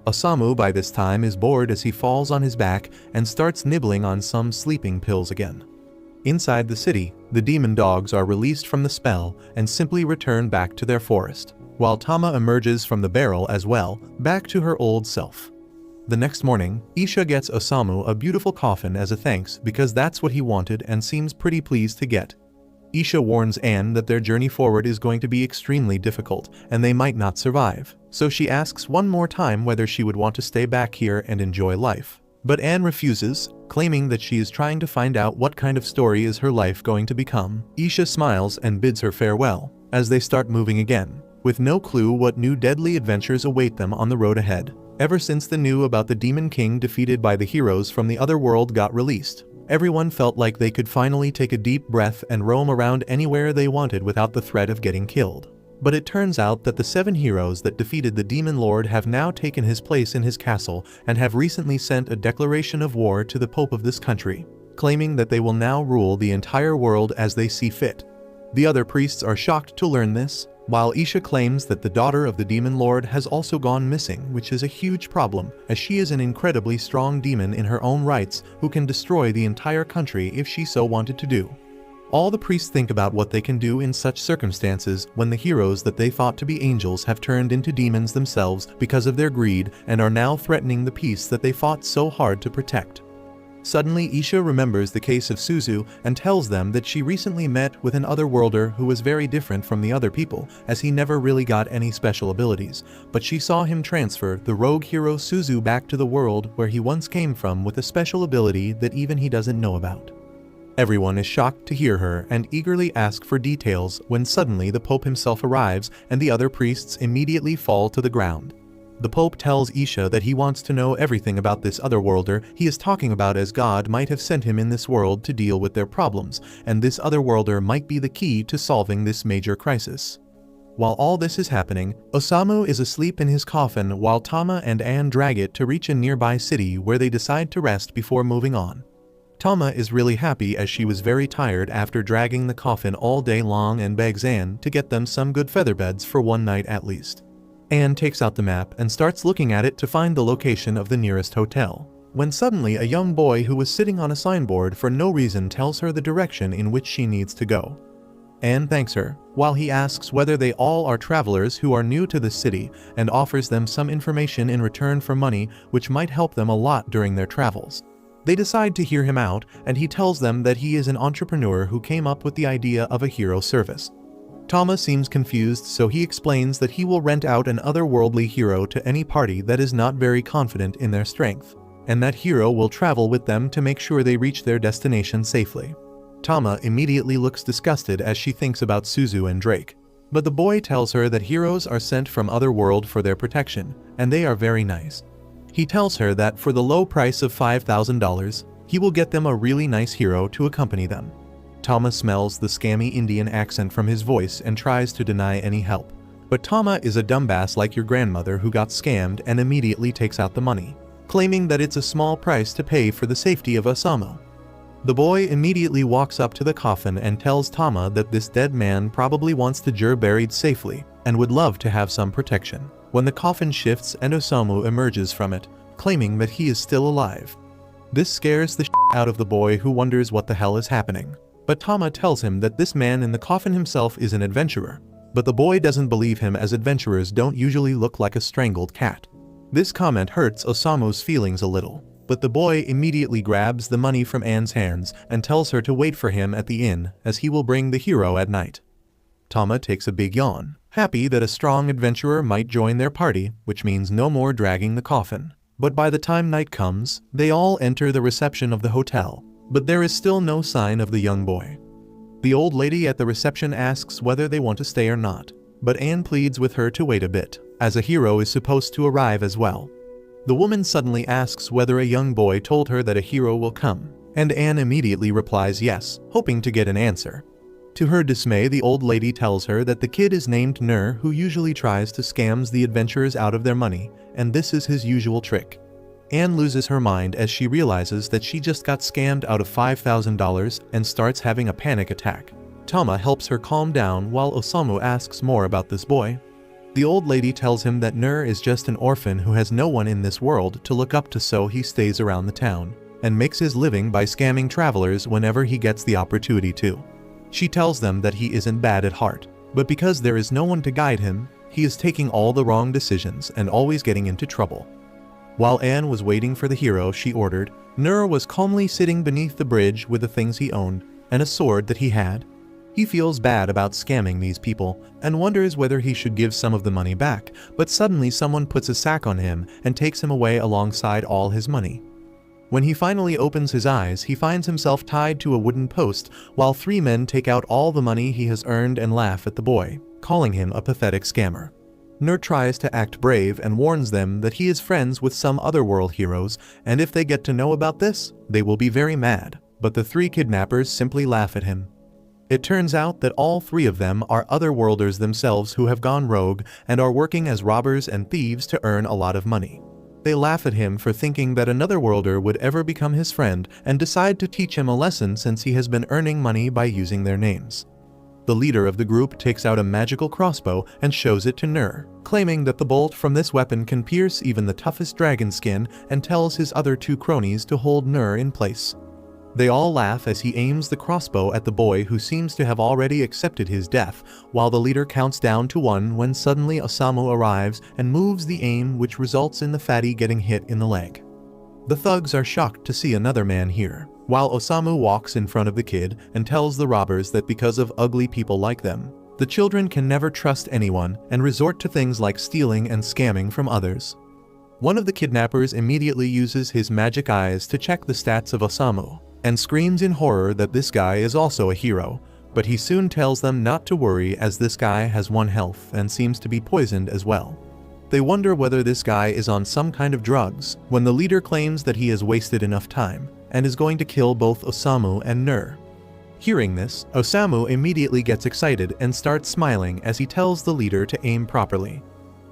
Osamu by this time is bored as he falls on his back and starts nibbling on some sleeping pills again. Inside the city, the demon dogs are released from the spell and simply return back to their forest, while Tama emerges from the barrel as well, back to her old self. The next morning, Isha gets Osamu a beautiful coffin as a thanks because that's what he wanted and seems pretty pleased to get. Isha warns Anne that their journey forward is going to be extremely difficult and they might not survive, so she asks one more time whether she would want to stay back here and enjoy life. But Anne refuses, claiming that she is trying to find out what kind of story is her life going to become. Isha smiles and bids her farewell, as they start moving again, with no clue what new deadly adventures await them on the road ahead. Ever since the news about the Demon King defeated by the heroes from the other world got released, everyone felt like they could finally take a deep breath and roam around anywhere they wanted without the threat of getting killed. But it turns out that the 7 heroes that defeated the Demon Lord have now taken his place in his castle and have recently sent a declaration of war to the Pope of this country, claiming that they will now rule the entire world as they see fit. The other priests are shocked to learn this, while Isha claims that the daughter of the Demon Lord has also gone missing, which is a huge problem, as she is an incredibly strong demon in her own rights who can destroy the entire country if she so wanted to do. All the priests think about what they can do in such circumstances when the heroes that they thought to be angels have turned into demons themselves because of their greed and are now threatening the peace that they fought so hard to protect. Suddenly, Isha remembers the case of Suzu and tells them that she recently met with an otherworlder who was very different from the other people, as he never really got any special abilities, but she saw him transfer the rogue hero Suzu back to the world where he once came from with a special ability that even he doesn't know about. Everyone is shocked to hear her and eagerly ask for details when suddenly the Pope himself arrives and the other priests immediately fall to the ground. The Pope tells Isha that he wants to know everything about this otherworlder he is talking about, as God might have sent him in this world to deal with their problems, and this otherworlder might be the key to solving this major crisis. While all this is happening, Osamu is asleep in his coffin while Tama and Anne drag it to reach a nearby city where they decide to rest before moving on. Tama is really happy as she was very tired after dragging the coffin all day long and begs Anne to get them some good feather beds for one night at least. Anne takes out the map and starts looking at it to find the location of the nearest hotel, when suddenly a young boy who was sitting on a signboard for no reason tells her the direction in which she needs to go. Anne thanks her, while he asks whether they all are travelers who are new to the city and offers them some information in return for money which might help them a lot during their travels. They decide to hear him out, and he tells them that he is an entrepreneur who came up with the idea of a hero service. Tama seems confused, so he explains that he will rent out an otherworldly hero to any party that is not very confident in their strength, and that hero will travel with them to make sure they reach their destination safely. Tama immediately looks disgusted as she thinks about Suzu and Drake, but the boy tells her that heroes are sent from otherworld for their protection, and they are very nice. He tells her that for the low price of $5,000, he will get them a really nice hero to accompany them. Tama smells the scammy Indian accent from his voice and tries to deny any help. But Tama is a dumbass like your grandmother who got scammed and immediately takes out the money, claiming that it's a small price to pay for the safety of Osamu. The boy immediately walks up to the coffin and tells Tama that this dead man probably wants the jur buried safely and would love to have some protection. When the coffin shifts and Osamu emerges from it, claiming that he is still alive. This scares the shit out of the boy, who wonders what the hell is happening. But Tama tells him that this man in the coffin himself is an adventurer. But the boy doesn't believe him, as adventurers don't usually look like a strangled cat. This comment hurts Osamu's feelings a little, but the boy immediately grabs the money from Anne's hands and tells her to wait for him at the inn, as he will bring the hero at night. Tama takes a big yawn, happy that a strong adventurer might join their party, which means no more dragging the coffin. But by the time night comes, they all enter the reception of the hotel, but there is still no sign of the young boy. The old lady at the reception asks whether they want to stay or not, but Anne pleads with her to wait a bit, as a hero is supposed to arrive as well. The woman suddenly asks whether a young boy told her that a hero will come, and Anne immediately replies yes, hoping to get an answer. To her dismay, the old lady tells her that the kid is named Nur, who usually tries to scam the adventurers out of their money, and this is his usual trick. Anne loses her mind as she realizes that she just got scammed out of $5,000 and starts having a panic attack. Tama helps her calm down while Osamu asks more about this boy. The old lady tells him that Nur is just an orphan who has no one in this world to look up to, so he stays around the town and makes his living by scamming travelers whenever he gets the opportunity to. She tells them that he isn't bad at heart, but because there is no one to guide him, he is taking all the wrong decisions and always getting into trouble. While Anne was waiting for the hero she ordered, Nur was calmly sitting beneath the bridge with the things he owned and a sword that he had. He feels bad about scamming these people and wonders whether he should give some of the money back, but suddenly someone puts a sack on him and takes him away alongside all his money. When he finally opens his eyes, he finds himself tied to a wooden post while 3 men take out all the money he has earned and laugh at the boy, calling him a pathetic scammer. Nur tries to act brave and warns them that he is friends with some otherworld heroes, and if they get to know about this, they will be very mad, but the 3 kidnappers simply laugh at him. It turns out that all 3 of them are otherworlders themselves who have gone rogue and are working as robbers and thieves to earn a lot of money. They laugh at him for thinking that another worlder would ever become his friend and decide to teach him a lesson since he has been earning money by using their names. The leader of the group takes out a magical crossbow and shows it to Nur, claiming that the bolt from this weapon can pierce even the toughest dragon skin, and tells his other 2 cronies to hold Nur in place. They all laugh as he aims the crossbow at the boy, who seems to have already accepted his death, while the leader counts down to 1 when suddenly Osamu arrives and moves the aim, which results in the fatty getting hit in the leg. The thugs are shocked to see another man here, while Osamu walks in front of the kid and tells the robbers that because of ugly people like them, the children can never trust anyone and resort to things like stealing and scamming from others. One of the kidnappers immediately uses his magic eyes to check the stats of Osamu, and screams in horror that this guy is also a hero, but he soon tells them not to worry as this guy has 1 health and seems to be poisoned as well. They wonder whether this guy is on some kind of drugs when the leader claims that he has wasted enough time and is going to kill both Osamu and Nur. Hearing this, Osamu immediately gets excited and starts smiling as he tells the leader to aim properly.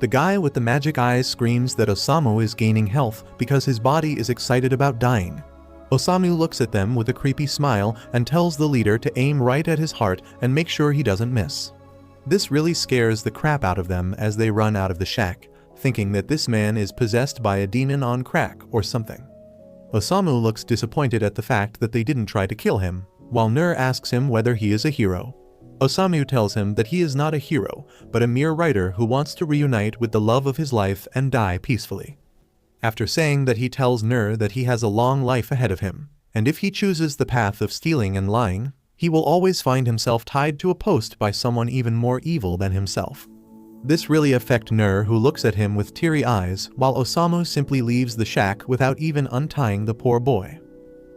The guy with the magic eyes screams that Osamu is gaining health because his body is excited about dying. Osamu looks at them with a creepy smile and tells the leader to aim right at his heart and make sure he doesn't miss. This really scares the crap out of them as they run out of the shack, thinking that this man is possessed by a demon on crack or something. Osamu looks disappointed at the fact that they didn't try to kill him, while Nur asks him whether he is a hero. Osamu tells him that he is not a hero, but a mere writer who wants to reunite with the love of his life and die peacefully. After saying that, he tells Nur that he has a long life ahead of him, and if he chooses the path of stealing and lying, he will always find himself tied to a post by someone even more evil than himself. This really affects Nur, who looks at him with teary eyes, while Osamu simply leaves the shack without even untying the poor boy.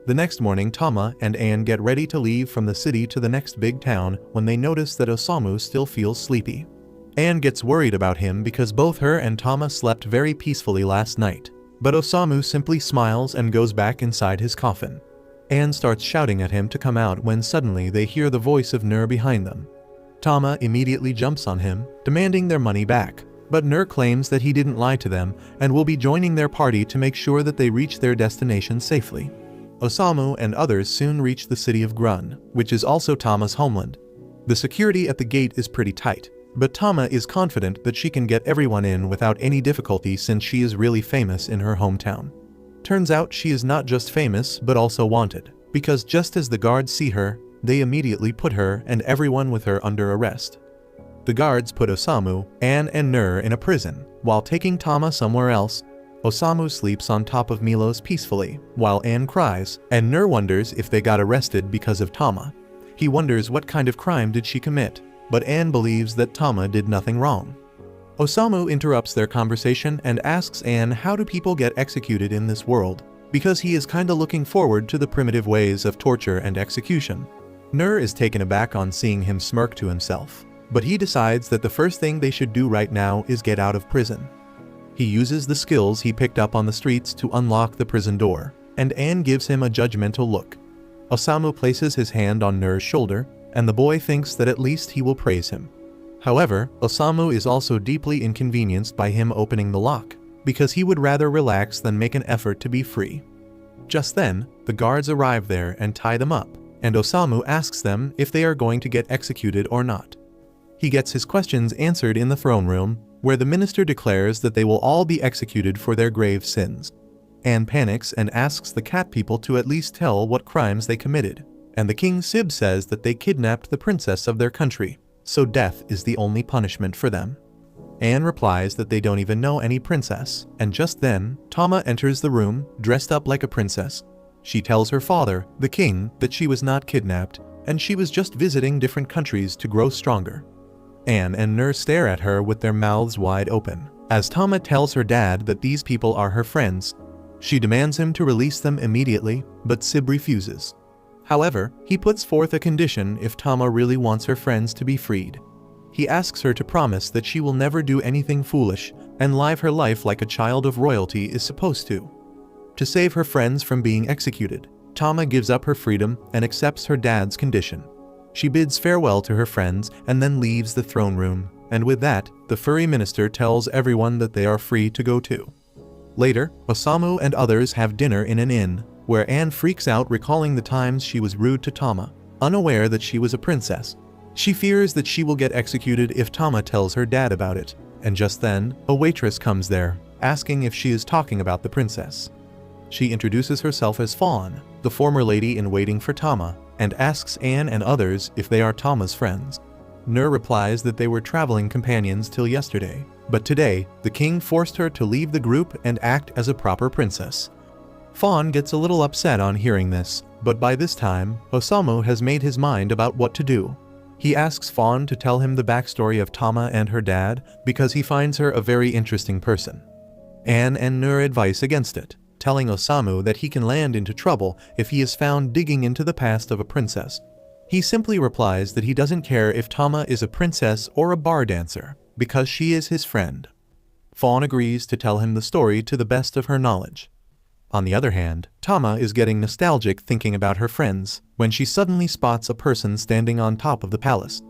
The next morning, Tama and Anne get ready to leave from the city to the next big town when they notice that Osamu still feels sleepy. Anne gets worried about him because both her and Tama slept very peacefully last night. But Osamu simply smiles and goes back inside his coffin. Anne starts shouting at him to come out when suddenly they hear the voice of Nur behind them. Tama immediately jumps on him, demanding their money back, but Nur claims that he didn't lie to them and will be joining their party to make sure that they reach their destination safely. Osamu and others soon reach the city of Grun, which is also Tama's homeland. The security at the gate is pretty tight, but Tama is confident that she can get everyone in without any difficulty since she is really famous in her hometown. Turns out she is not just famous but also wanted, because just as the guards see her, they immediately put her and everyone with her under arrest. The guards put Osamu, Anne and Nur in a prison, while taking Tama somewhere else. Osamu sleeps on top of Milos peacefully, while Anne cries, and Nur wonders if they got arrested because of Tama. He wonders what kind of crime did she commit, but Anne believes that Tama did nothing wrong. Osamu interrupts their conversation and asks Anne how do people get executed in this world, because he is kinda looking forward to the primitive ways of torture and execution. Nur is taken aback on seeing him smirk to himself, but he decides that the first thing they should do right now is get out of prison. He uses the skills he picked up on the streets to unlock the prison door, and Anne gives him a judgmental look. Osamu places his hand on Nur's shoulder, and the boy thinks that at least he will praise him. However, Osamu is also deeply inconvenienced by him opening the lock, because he would rather relax than make an effort to be free. Just then, the guards arrive there and tie them up, and Osamu asks them if they are going to get executed or not. He gets his questions answered in the throne room, where the minister declares that they will all be executed for their grave sins. Anne panics and asks the cat people to at least tell what crimes they committed, and the king Sib says that they kidnapped the princess of their country, so death is the only punishment for them. Anne replies that they don't even know any princess, and just then, Tama enters the room, dressed up like a princess. She tells her father, the king, that she was not kidnapped, and she was just visiting different countries to grow stronger. Anne and Nur stare at her with their mouths wide open, as Tama tells her dad that these people are her friends. She demands him to release them immediately, but Sib refuses. However, he puts forth a condition if Tama really wants her friends to be freed. He asks her to promise that she will never do anything foolish and live her life like a child of royalty is supposed to. To save her friends from being executed, Tama gives up her freedom and accepts her dad's condition. She bids farewell to her friends and then leaves the throne room, and with that, the furry minister tells everyone that they are free to go too. Later, Osamu and others have dinner in an inn, where Anne freaks out recalling the times she was rude to Tama, unaware that she was a princess. She fears that she will get executed if Tama tells her dad about it, and just then, a waitress comes there, asking if she is talking about the princess. She introduces herself as Fawn, the former lady-in-waiting for Tama, and asks Anne and others if they are Tama's friends. Nur replies that they were traveling companions till yesterday, but today, the king forced her to leave the group and act as a proper princess. Fawn gets a little upset on hearing this, but by this time, Osamu has made his mind about what to do. He asks Fawn to tell him the backstory of Tama and her dad because he finds her a very interesting person. Anne and Nur advise against it, telling Osamu that he can land into trouble if he is found digging into the past of a princess. He simply replies that he doesn't care if Tama is a princess or a bar dancer, because she is his friend. Fawn agrees to tell him the story to the best of her knowledge. On the other hand, Tama is getting nostalgic thinking about her friends, when she suddenly spots a person standing on top of the palace.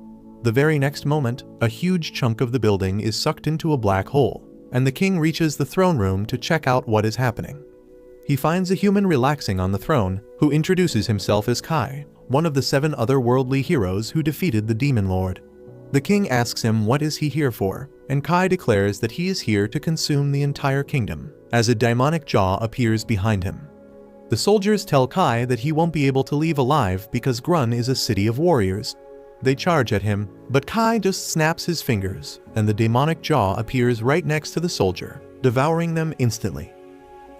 The very next moment, a huge chunk of the building is sucked into a black hole, and the king reaches the throne room to check out what is happening. He finds a human relaxing on the throne, who introduces himself as Kai, one of the 7 otherworldly heroes who defeated the Demon Lord. The king asks him what is he here for, and Kai declares that he is here to consume the entire kingdom, as a demonic jaw appears behind him. The soldiers tell Kai that he won't be able to leave alive because Grun is a city of warriors. They charge at him, but Kai just snaps his fingers, and the demonic jaw appears right next to the soldier, devouring them instantly.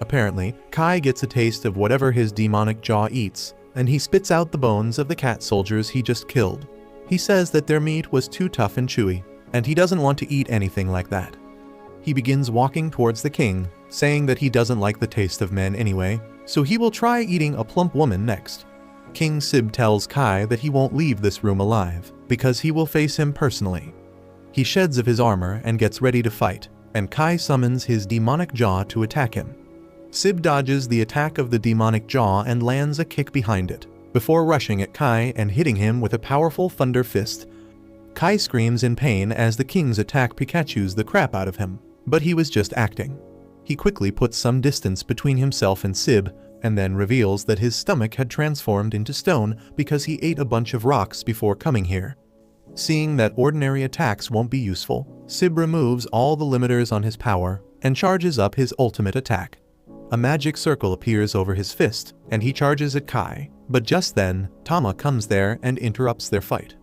Apparently, Kai gets a taste of whatever his demonic jaw eats, and he spits out the bones of the cat soldiers he just killed. He says that their meat was too tough and chewy, and he doesn't want to eat anything like that. He begins walking towards the king, saying that he doesn't like the taste of men anyway, so he will try eating a plump woman next. King Sib tells Kai that he won't leave this room alive, because he will face him personally. He sheds of his armor and gets ready to fight, and Kai summons his demonic jaw to attack him. Sib dodges the attack of the demonic jaw and lands a kick behind it, before rushing at Kai and hitting him with a powerful thunder fist. Kai screams in pain as the king's attack Pikachus the crap out of him, but he was just acting. He quickly puts some distance between himself and Sib, and then reveals that his stomach had transformed into stone because he ate a bunch of rocks before coming here. Seeing that ordinary attacks won't be useful, Sib removes all the limiters on his power and charges up his ultimate attack. A magic circle appears over his fist, and he charges at Kai, but just then, Tama comes there and interrupts their fight.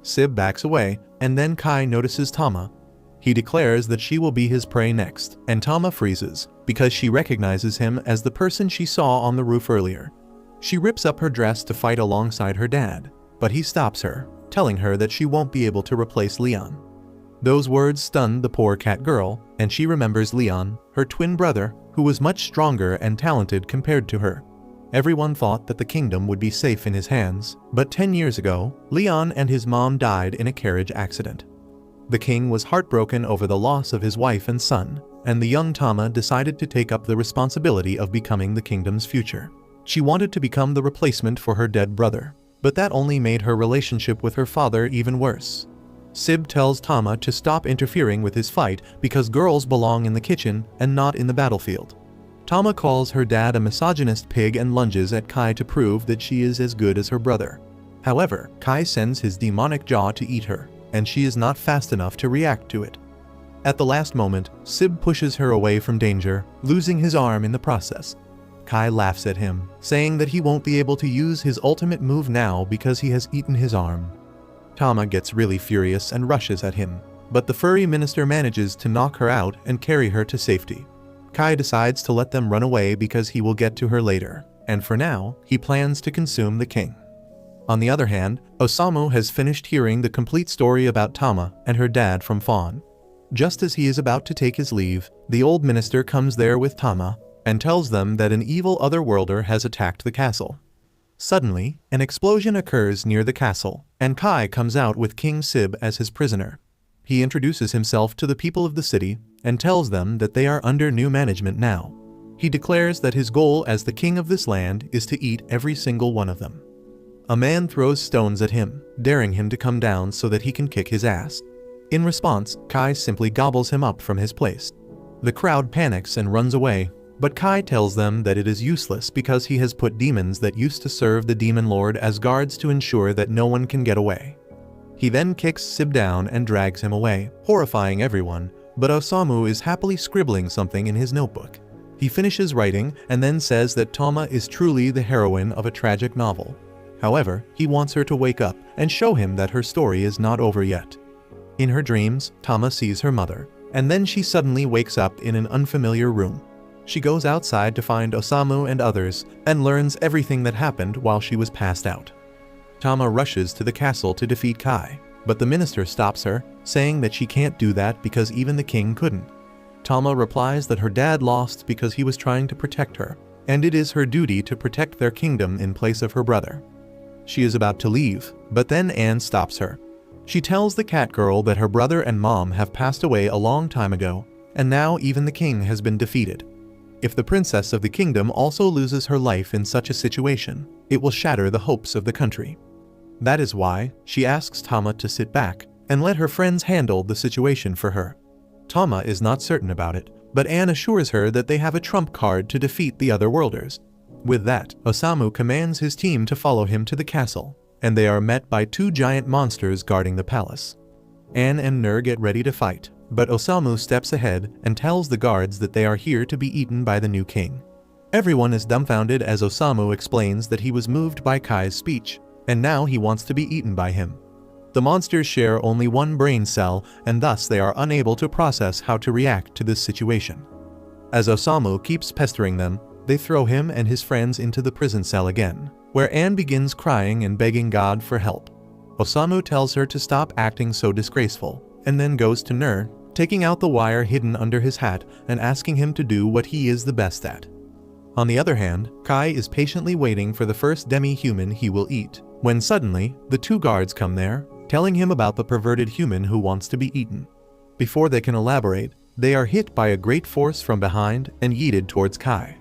Sib backs away, and then Kai notices Tama. He declares that she will be his prey next, and Tama freezes, because she recognizes him as the person she saw on the roof earlier. She rips up her dress to fight alongside her dad, but he stops her, telling her that she won't be able to replace Leon. Those words stun the poor cat girl, and she remembers Leon, her twin brother, who was much stronger and talented compared to her. Everyone thought that the kingdom would be safe in his hands, but 10 years ago, Leon and his mom died in a carriage accident. The king was heartbroken over the loss of his wife and son, and the young Tama decided to take up the responsibility of becoming the kingdom's future. She wanted to become the replacement for her dead brother, but that only made her relationship with her father even worse. Sib tells Tama to stop interfering with his fight because girls belong in the kitchen and not in the battlefield. Tama calls her dad a misogynist pig and lunges at Kai to prove that she is as good as her brother. However, Kai sends his demonic jaw to eat her, and she is not fast enough to react to it. At the last moment, Sib pushes her away from danger, losing his arm in the process. Kai laughs at him, saying that he won't be able to use his ultimate move now because he has eaten his arm. Tama gets really furious and rushes at him, but the furry minister manages to knock her out and carry her to safety. Kai decides to let them run away because he will get to her later, and for now, he plans to consume the king. On the other hand, Osamu has finished hearing the complete story about Tama and her dad from Fawn. Just as he is about to take his leave, the old minister comes there with Tama and tells them that an evil otherworlder has attacked the castle. Suddenly, an explosion occurs near the castle, and Kai comes out with King Sib as his prisoner. He introduces himself to the people of the city and tells them that they are under new management now. He declares that his goal as the king of this land is to eat every single one of them. A man throws stones at him, daring him to come down so that he can kick his ass. In response, Kai simply gobbles him up from his place. The crowd panics and runs away, but Kai tells them that it is useless because he has put demons that used to serve the demon lord as guards to ensure that no one can get away. He then kicks Sib down and drags him away, horrifying everyone, but Osamu is happily scribbling something in his notebook. He finishes writing and then says that Tama is truly the heroine of a tragic novel. However, he wants her to wake up and show him that her story is not over yet. In her dreams, Tama sees her mother, and then she suddenly wakes up in an unfamiliar room. She goes outside to find Osamu and others and learns everything that happened while she was passed out. Tama rushes to the castle to defeat Kai, but the minister stops her, saying that she can't do that because even the king couldn't. Tama replies that her dad lost because he was trying to protect her, and it is her duty to protect their kingdom in place of her brother. She is about to leave, but then Anne stops her. She tells the cat girl that her brother and mom have passed away a long time ago, and now even the king has been defeated. If the princess of the kingdom also loses her life in such a situation, it will shatter the hopes of the country. That is why she asks Tama to sit back and let her friends handle the situation for her. Tama is not certain about it, but Anne assures her that they have a trump card to defeat the otherworlders. With that, Osamu commands his team to follow him to the castle, and they are met by two giant monsters guarding the palace. Anne and Nur get ready to fight, but Osamu steps ahead and tells the guards that they are here to be eaten by the new king. Everyone is dumbfounded as Osamu explains that he was moved by Kai's speech, and now he wants to be eaten by him. The monsters share only one brain cell, and thus they are unable to process how to react to this situation. As Osamu keeps pestering them, they throw him and his friends into the prison cell again, where Anne begins crying and begging God for help. Osamu tells her to stop acting so disgraceful, and then goes to Nur, taking out the wire hidden under his hat and asking him to do what he is the best at. On the other hand, Kai is patiently waiting for the first demi-human he will eat, when suddenly, the two guards come there, telling him about the perverted human who wants to be eaten. Before they can elaborate, they are hit by a great force from behind and yeeted towards Kai.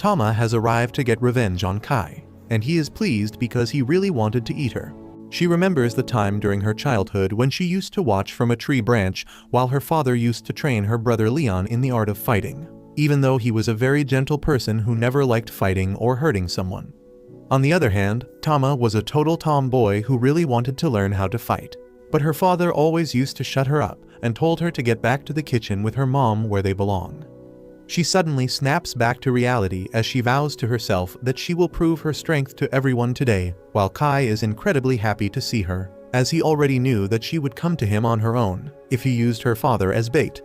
Tama has arrived to get revenge on Kai, and he is pleased because he really wanted to eat her. She remembers the time during her childhood when she used to watch from a tree branch while her father used to train her brother Leon in the art of fighting, even though he was a very gentle person who never liked fighting or hurting someone. On the other hand, Tama was a total tomboy who really wanted to learn how to fight, but her father always used to shut her up and told her to get back to the kitchen with her mom where they belong. She suddenly snaps back to reality as she vows to herself that she will prove her strength to everyone today, while Kai is incredibly happy to see her, as he already knew that she would come to him on her own if he used her father as bait.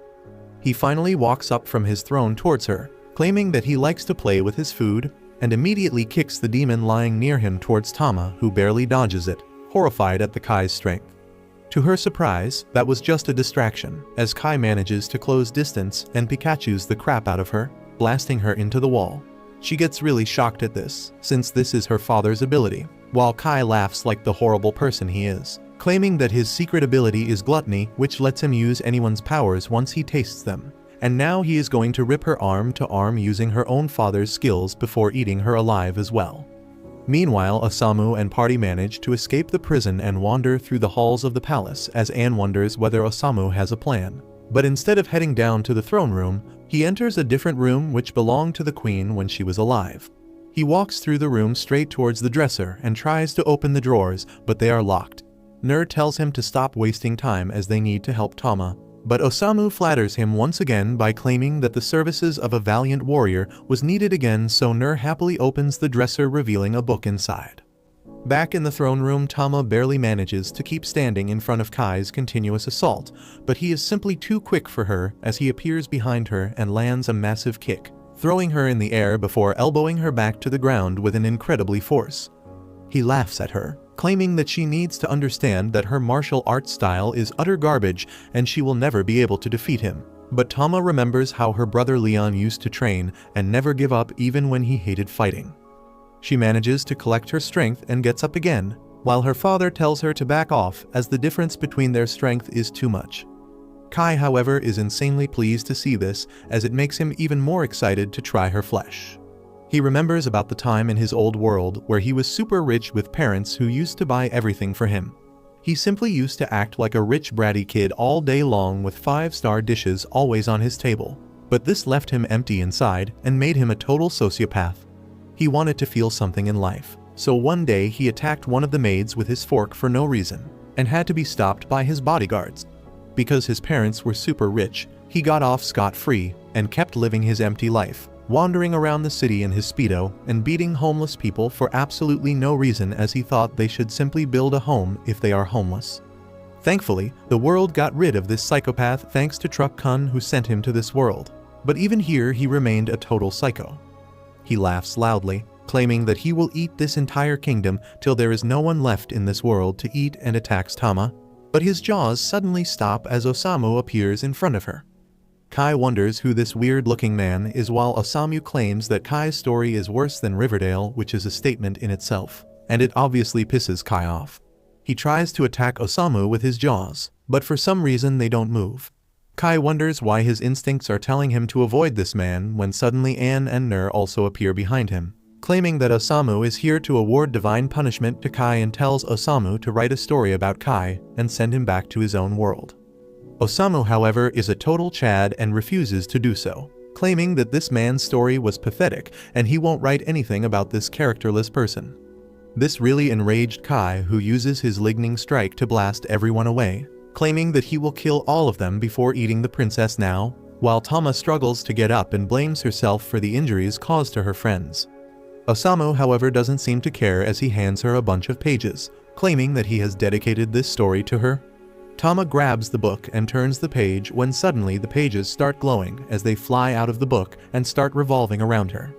He finally walks up from his throne towards her, claiming that he likes to play with his food, and immediately kicks the demon lying near him towards Tama, who barely dodges it, horrified at the Kai's strength. To her surprise, that was just a distraction, as Kai manages to close distance and Pikachu's the crap out of her, blasting her into the wall. She gets really shocked at this, since this is her father's ability, while Kai laughs like the horrible person he is, claiming that his secret ability is gluttony, which lets him use anyone's powers once he tastes them. And now he is going to rip her arm to arm using her own father's skills before eating her alive as well. Meanwhile, Osamu and party manage to escape the prison and wander through the halls of the palace as Anne wonders whether Osamu has a plan. But instead of heading down to the throne room, he enters a different room which belonged to the queen when she was alive. He walks through the room straight towards the dresser and tries to open the drawers, but they are locked. Nur tells him to stop wasting time as they need to help Tama, but Osamu flatters him once again by claiming that the services of a valiant warrior was needed again, so Nur happily opens the dresser, revealing a book inside. Back in the throne room, Tama barely manages to keep standing in front of Kai's continuous assault, but he is simply too quick for her as he appears behind her and lands a massive kick, throwing her in the air before elbowing her back to the ground with an incredibly force. He laughs at her, claiming that she needs to understand that her martial arts style is utter garbage and she will never be able to defeat him. But Tama remembers how her brother Leon used to train and never give up even when he hated fighting. She manages to collect her strength and gets up again, while her father tells her to back off as the difference between their strength is too much. Kai, however, is insanely pleased to see this, as it makes him even more excited to try her flesh. He remembers about the time in his old world where he was super rich with parents who used to buy everything for him. He simply used to act like a rich bratty kid all day long with 5-star dishes always on his table. But this left him empty inside and made him a total sociopath. He wanted to feel something in life, so one day he attacked one of the maids with his fork for no reason, and had to be stopped by his bodyguards. Because his parents were super rich, he got off scot-free and kept living his empty life, wandering around the city in his Speedo and beating homeless people for absolutely no reason, as he thought they should simply build a home if they are homeless. Thankfully, the world got rid of this psychopath thanks to Truck Kun, who sent him to this world. But even here he remained a total psycho. He laughs loudly, claiming that he will eat this entire kingdom till there is no one left in this world to eat, and attacks Tama. But his jaws suddenly stop as Osamu appears in front of her. Kai wonders who this weird-looking man is, while Osamu claims that Kai's story is worse than Riverdale, which is a statement in itself, and it obviously pisses Kai off. He tries to attack Osamu with his jaws, but for some reason they don't move. Kai wonders why his instincts are telling him to avoid this man when suddenly Anne and Nur also appear behind him, claiming that Osamu is here to award divine punishment to Kai, and tells Osamu to write a story about Kai and send him back to his own world. Osamu, however, is a total Chad and refuses to do so, claiming that this man's story was pathetic and he won't write anything about this characterless person. This really enraged Kai, who uses his lightning strike to blast everyone away, claiming that he will kill all of them before eating the princess now, while Tama struggles to get up and blames herself for the injuries caused to her friends. Osamu, however, doesn't seem to care, as he hands her a bunch of pages, claiming that he has dedicated this story to her. Tama grabs the book and turns the page when suddenly the pages start glowing as they fly out of the book and start revolving around her.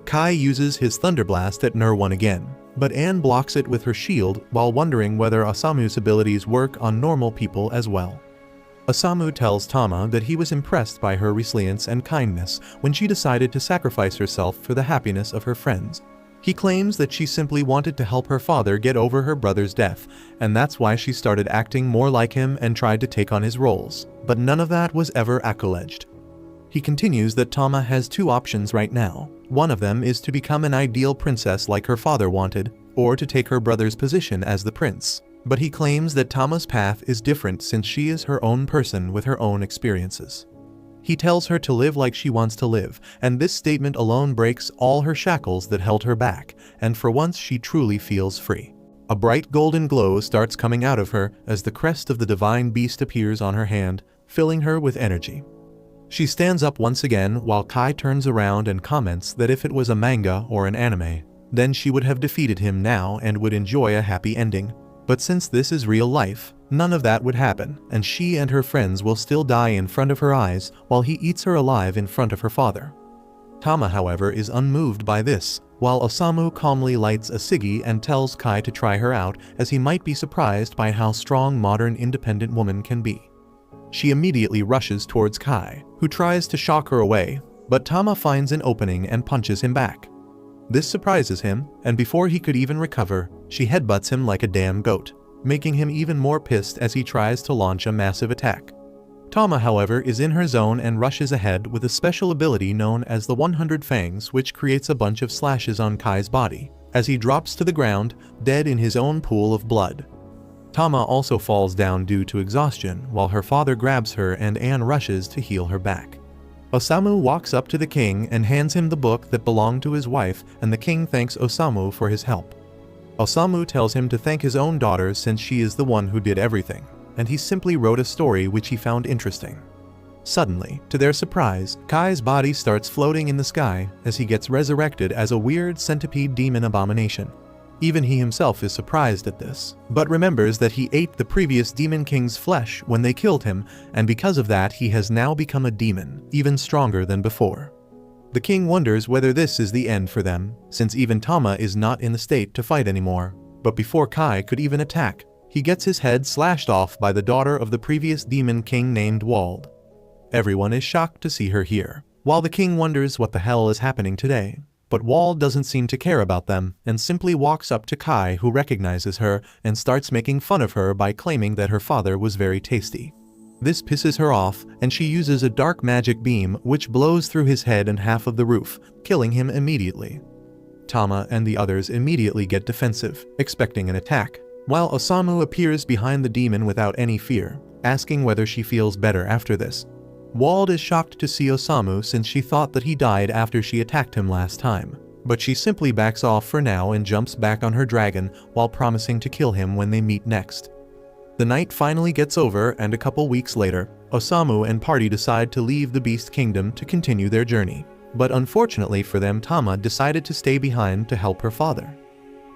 Kai uses his thunderblast at Nur again, but Anne blocks it with her shield while wondering whether Osamu's abilities work on normal people as well. Osamu tells Tama that he was impressed by her resilience and kindness when she decided to sacrifice herself for the happiness of her friends. He claims that she simply wanted to help her father get over her brother's death, and that's why she started acting more like him and tried to take on his roles, but none of that was ever acknowledged. He continues that Tama has two options right now. One of them is to become an ideal princess like her father wanted, or to take her brother's position as the prince. But he claims that Tama's path is different since she is her own person with her own experiences. He tells her to live like she wants to live, and this statement alone breaks all her shackles that held her back, and for once she truly feels free. A bright golden glow starts coming out of her as the crest of the divine beast appears on her hand, filling her with energy. She stands up once again while Kai turns around and comments that if it was a manga or an anime, then she would have defeated him now and would enjoy a happy ending. But since this is real life, none of that would happen, and she and her friends will still die in front of her eyes while he eats her alive in front of her father. Tama, however, is unmoved by this, while Osamu calmly lights a ciggy and tells Kai to try her out, as he might be surprised by how strong modern independent woman can be. She immediately rushes towards Kai, who tries to shock her away, but Tama finds an opening and punches him back. This surprises him, and before he could even recover, she headbutts him like a damn goat, making him even more pissed as he tries to launch a massive attack. Tama, however, is in her zone and rushes ahead with a special ability known as the 100 Fangs, which creates a bunch of slashes on Kai's body, as he drops to the ground, dead in his own pool of blood. Tama also falls down due to exhaustion, while her father grabs her and Anne rushes to heal her back. Osamu walks up to the king and hands him the book that belonged to his wife, and the king thanks Osamu for his help. Osamu tells him to thank his own daughter since she is the one who did everything, and he simply wrote a story which he found interesting. Suddenly, to their surprise, Kai's body starts floating in the sky as he gets resurrected as a weird centipede demon abomination. Even he himself is surprised at this, but remembers that he ate the previous demon king's flesh when they killed him, and because of that he has now become a demon, even stronger than before. The king wonders whether this is the end for them, since even Tama is not in the state to fight anymore, But before Kai could even attack, he gets his head slashed off by the daughter of the previous demon king named Wald. Everyone is shocked to see her here, while the king wonders what the hell is happening today. But Wald doesn't seem to care about them and simply walks up to Kai, who recognizes her and starts making fun of her by claiming that her father was very tasty. This pisses her off, and she uses a dark magic beam which blows through his head and half of the roof, killing him immediately. Tama and the others immediately get defensive, expecting an attack, while Osamu appears behind the demon without any fear, asking whether she feels better after this. Wald is shocked to see Osamu since she thought that he died after she attacked him last time, but she simply backs off for now and jumps back on her dragon while promising to kill him when they meet next. The night finally gets over, and a couple weeks later, Osamu and party decide to leave the Beast Kingdom to continue their journey. But unfortunately for them, Tama decided to stay behind to help her father.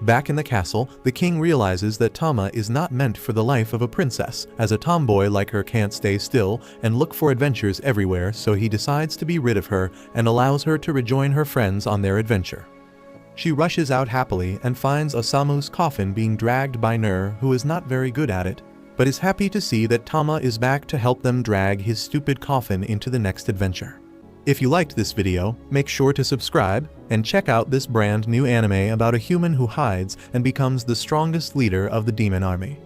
Back in the castle, the king realizes that Tama is not meant for the life of a princess, as a tomboy like her can't stay still and look for adventures everywhere, so he decides to be rid of her and allows her to rejoin her friends on their adventure. She rushes out happily and finds Osamu's coffin being dragged by Nur, who is not very good at it, but is happy to see that Tama is back to help them drag his stupid coffin into the next adventure. If you liked this video, make sure to subscribe and check out this brand new anime about a human who hides and becomes the strongest leader of the demon army.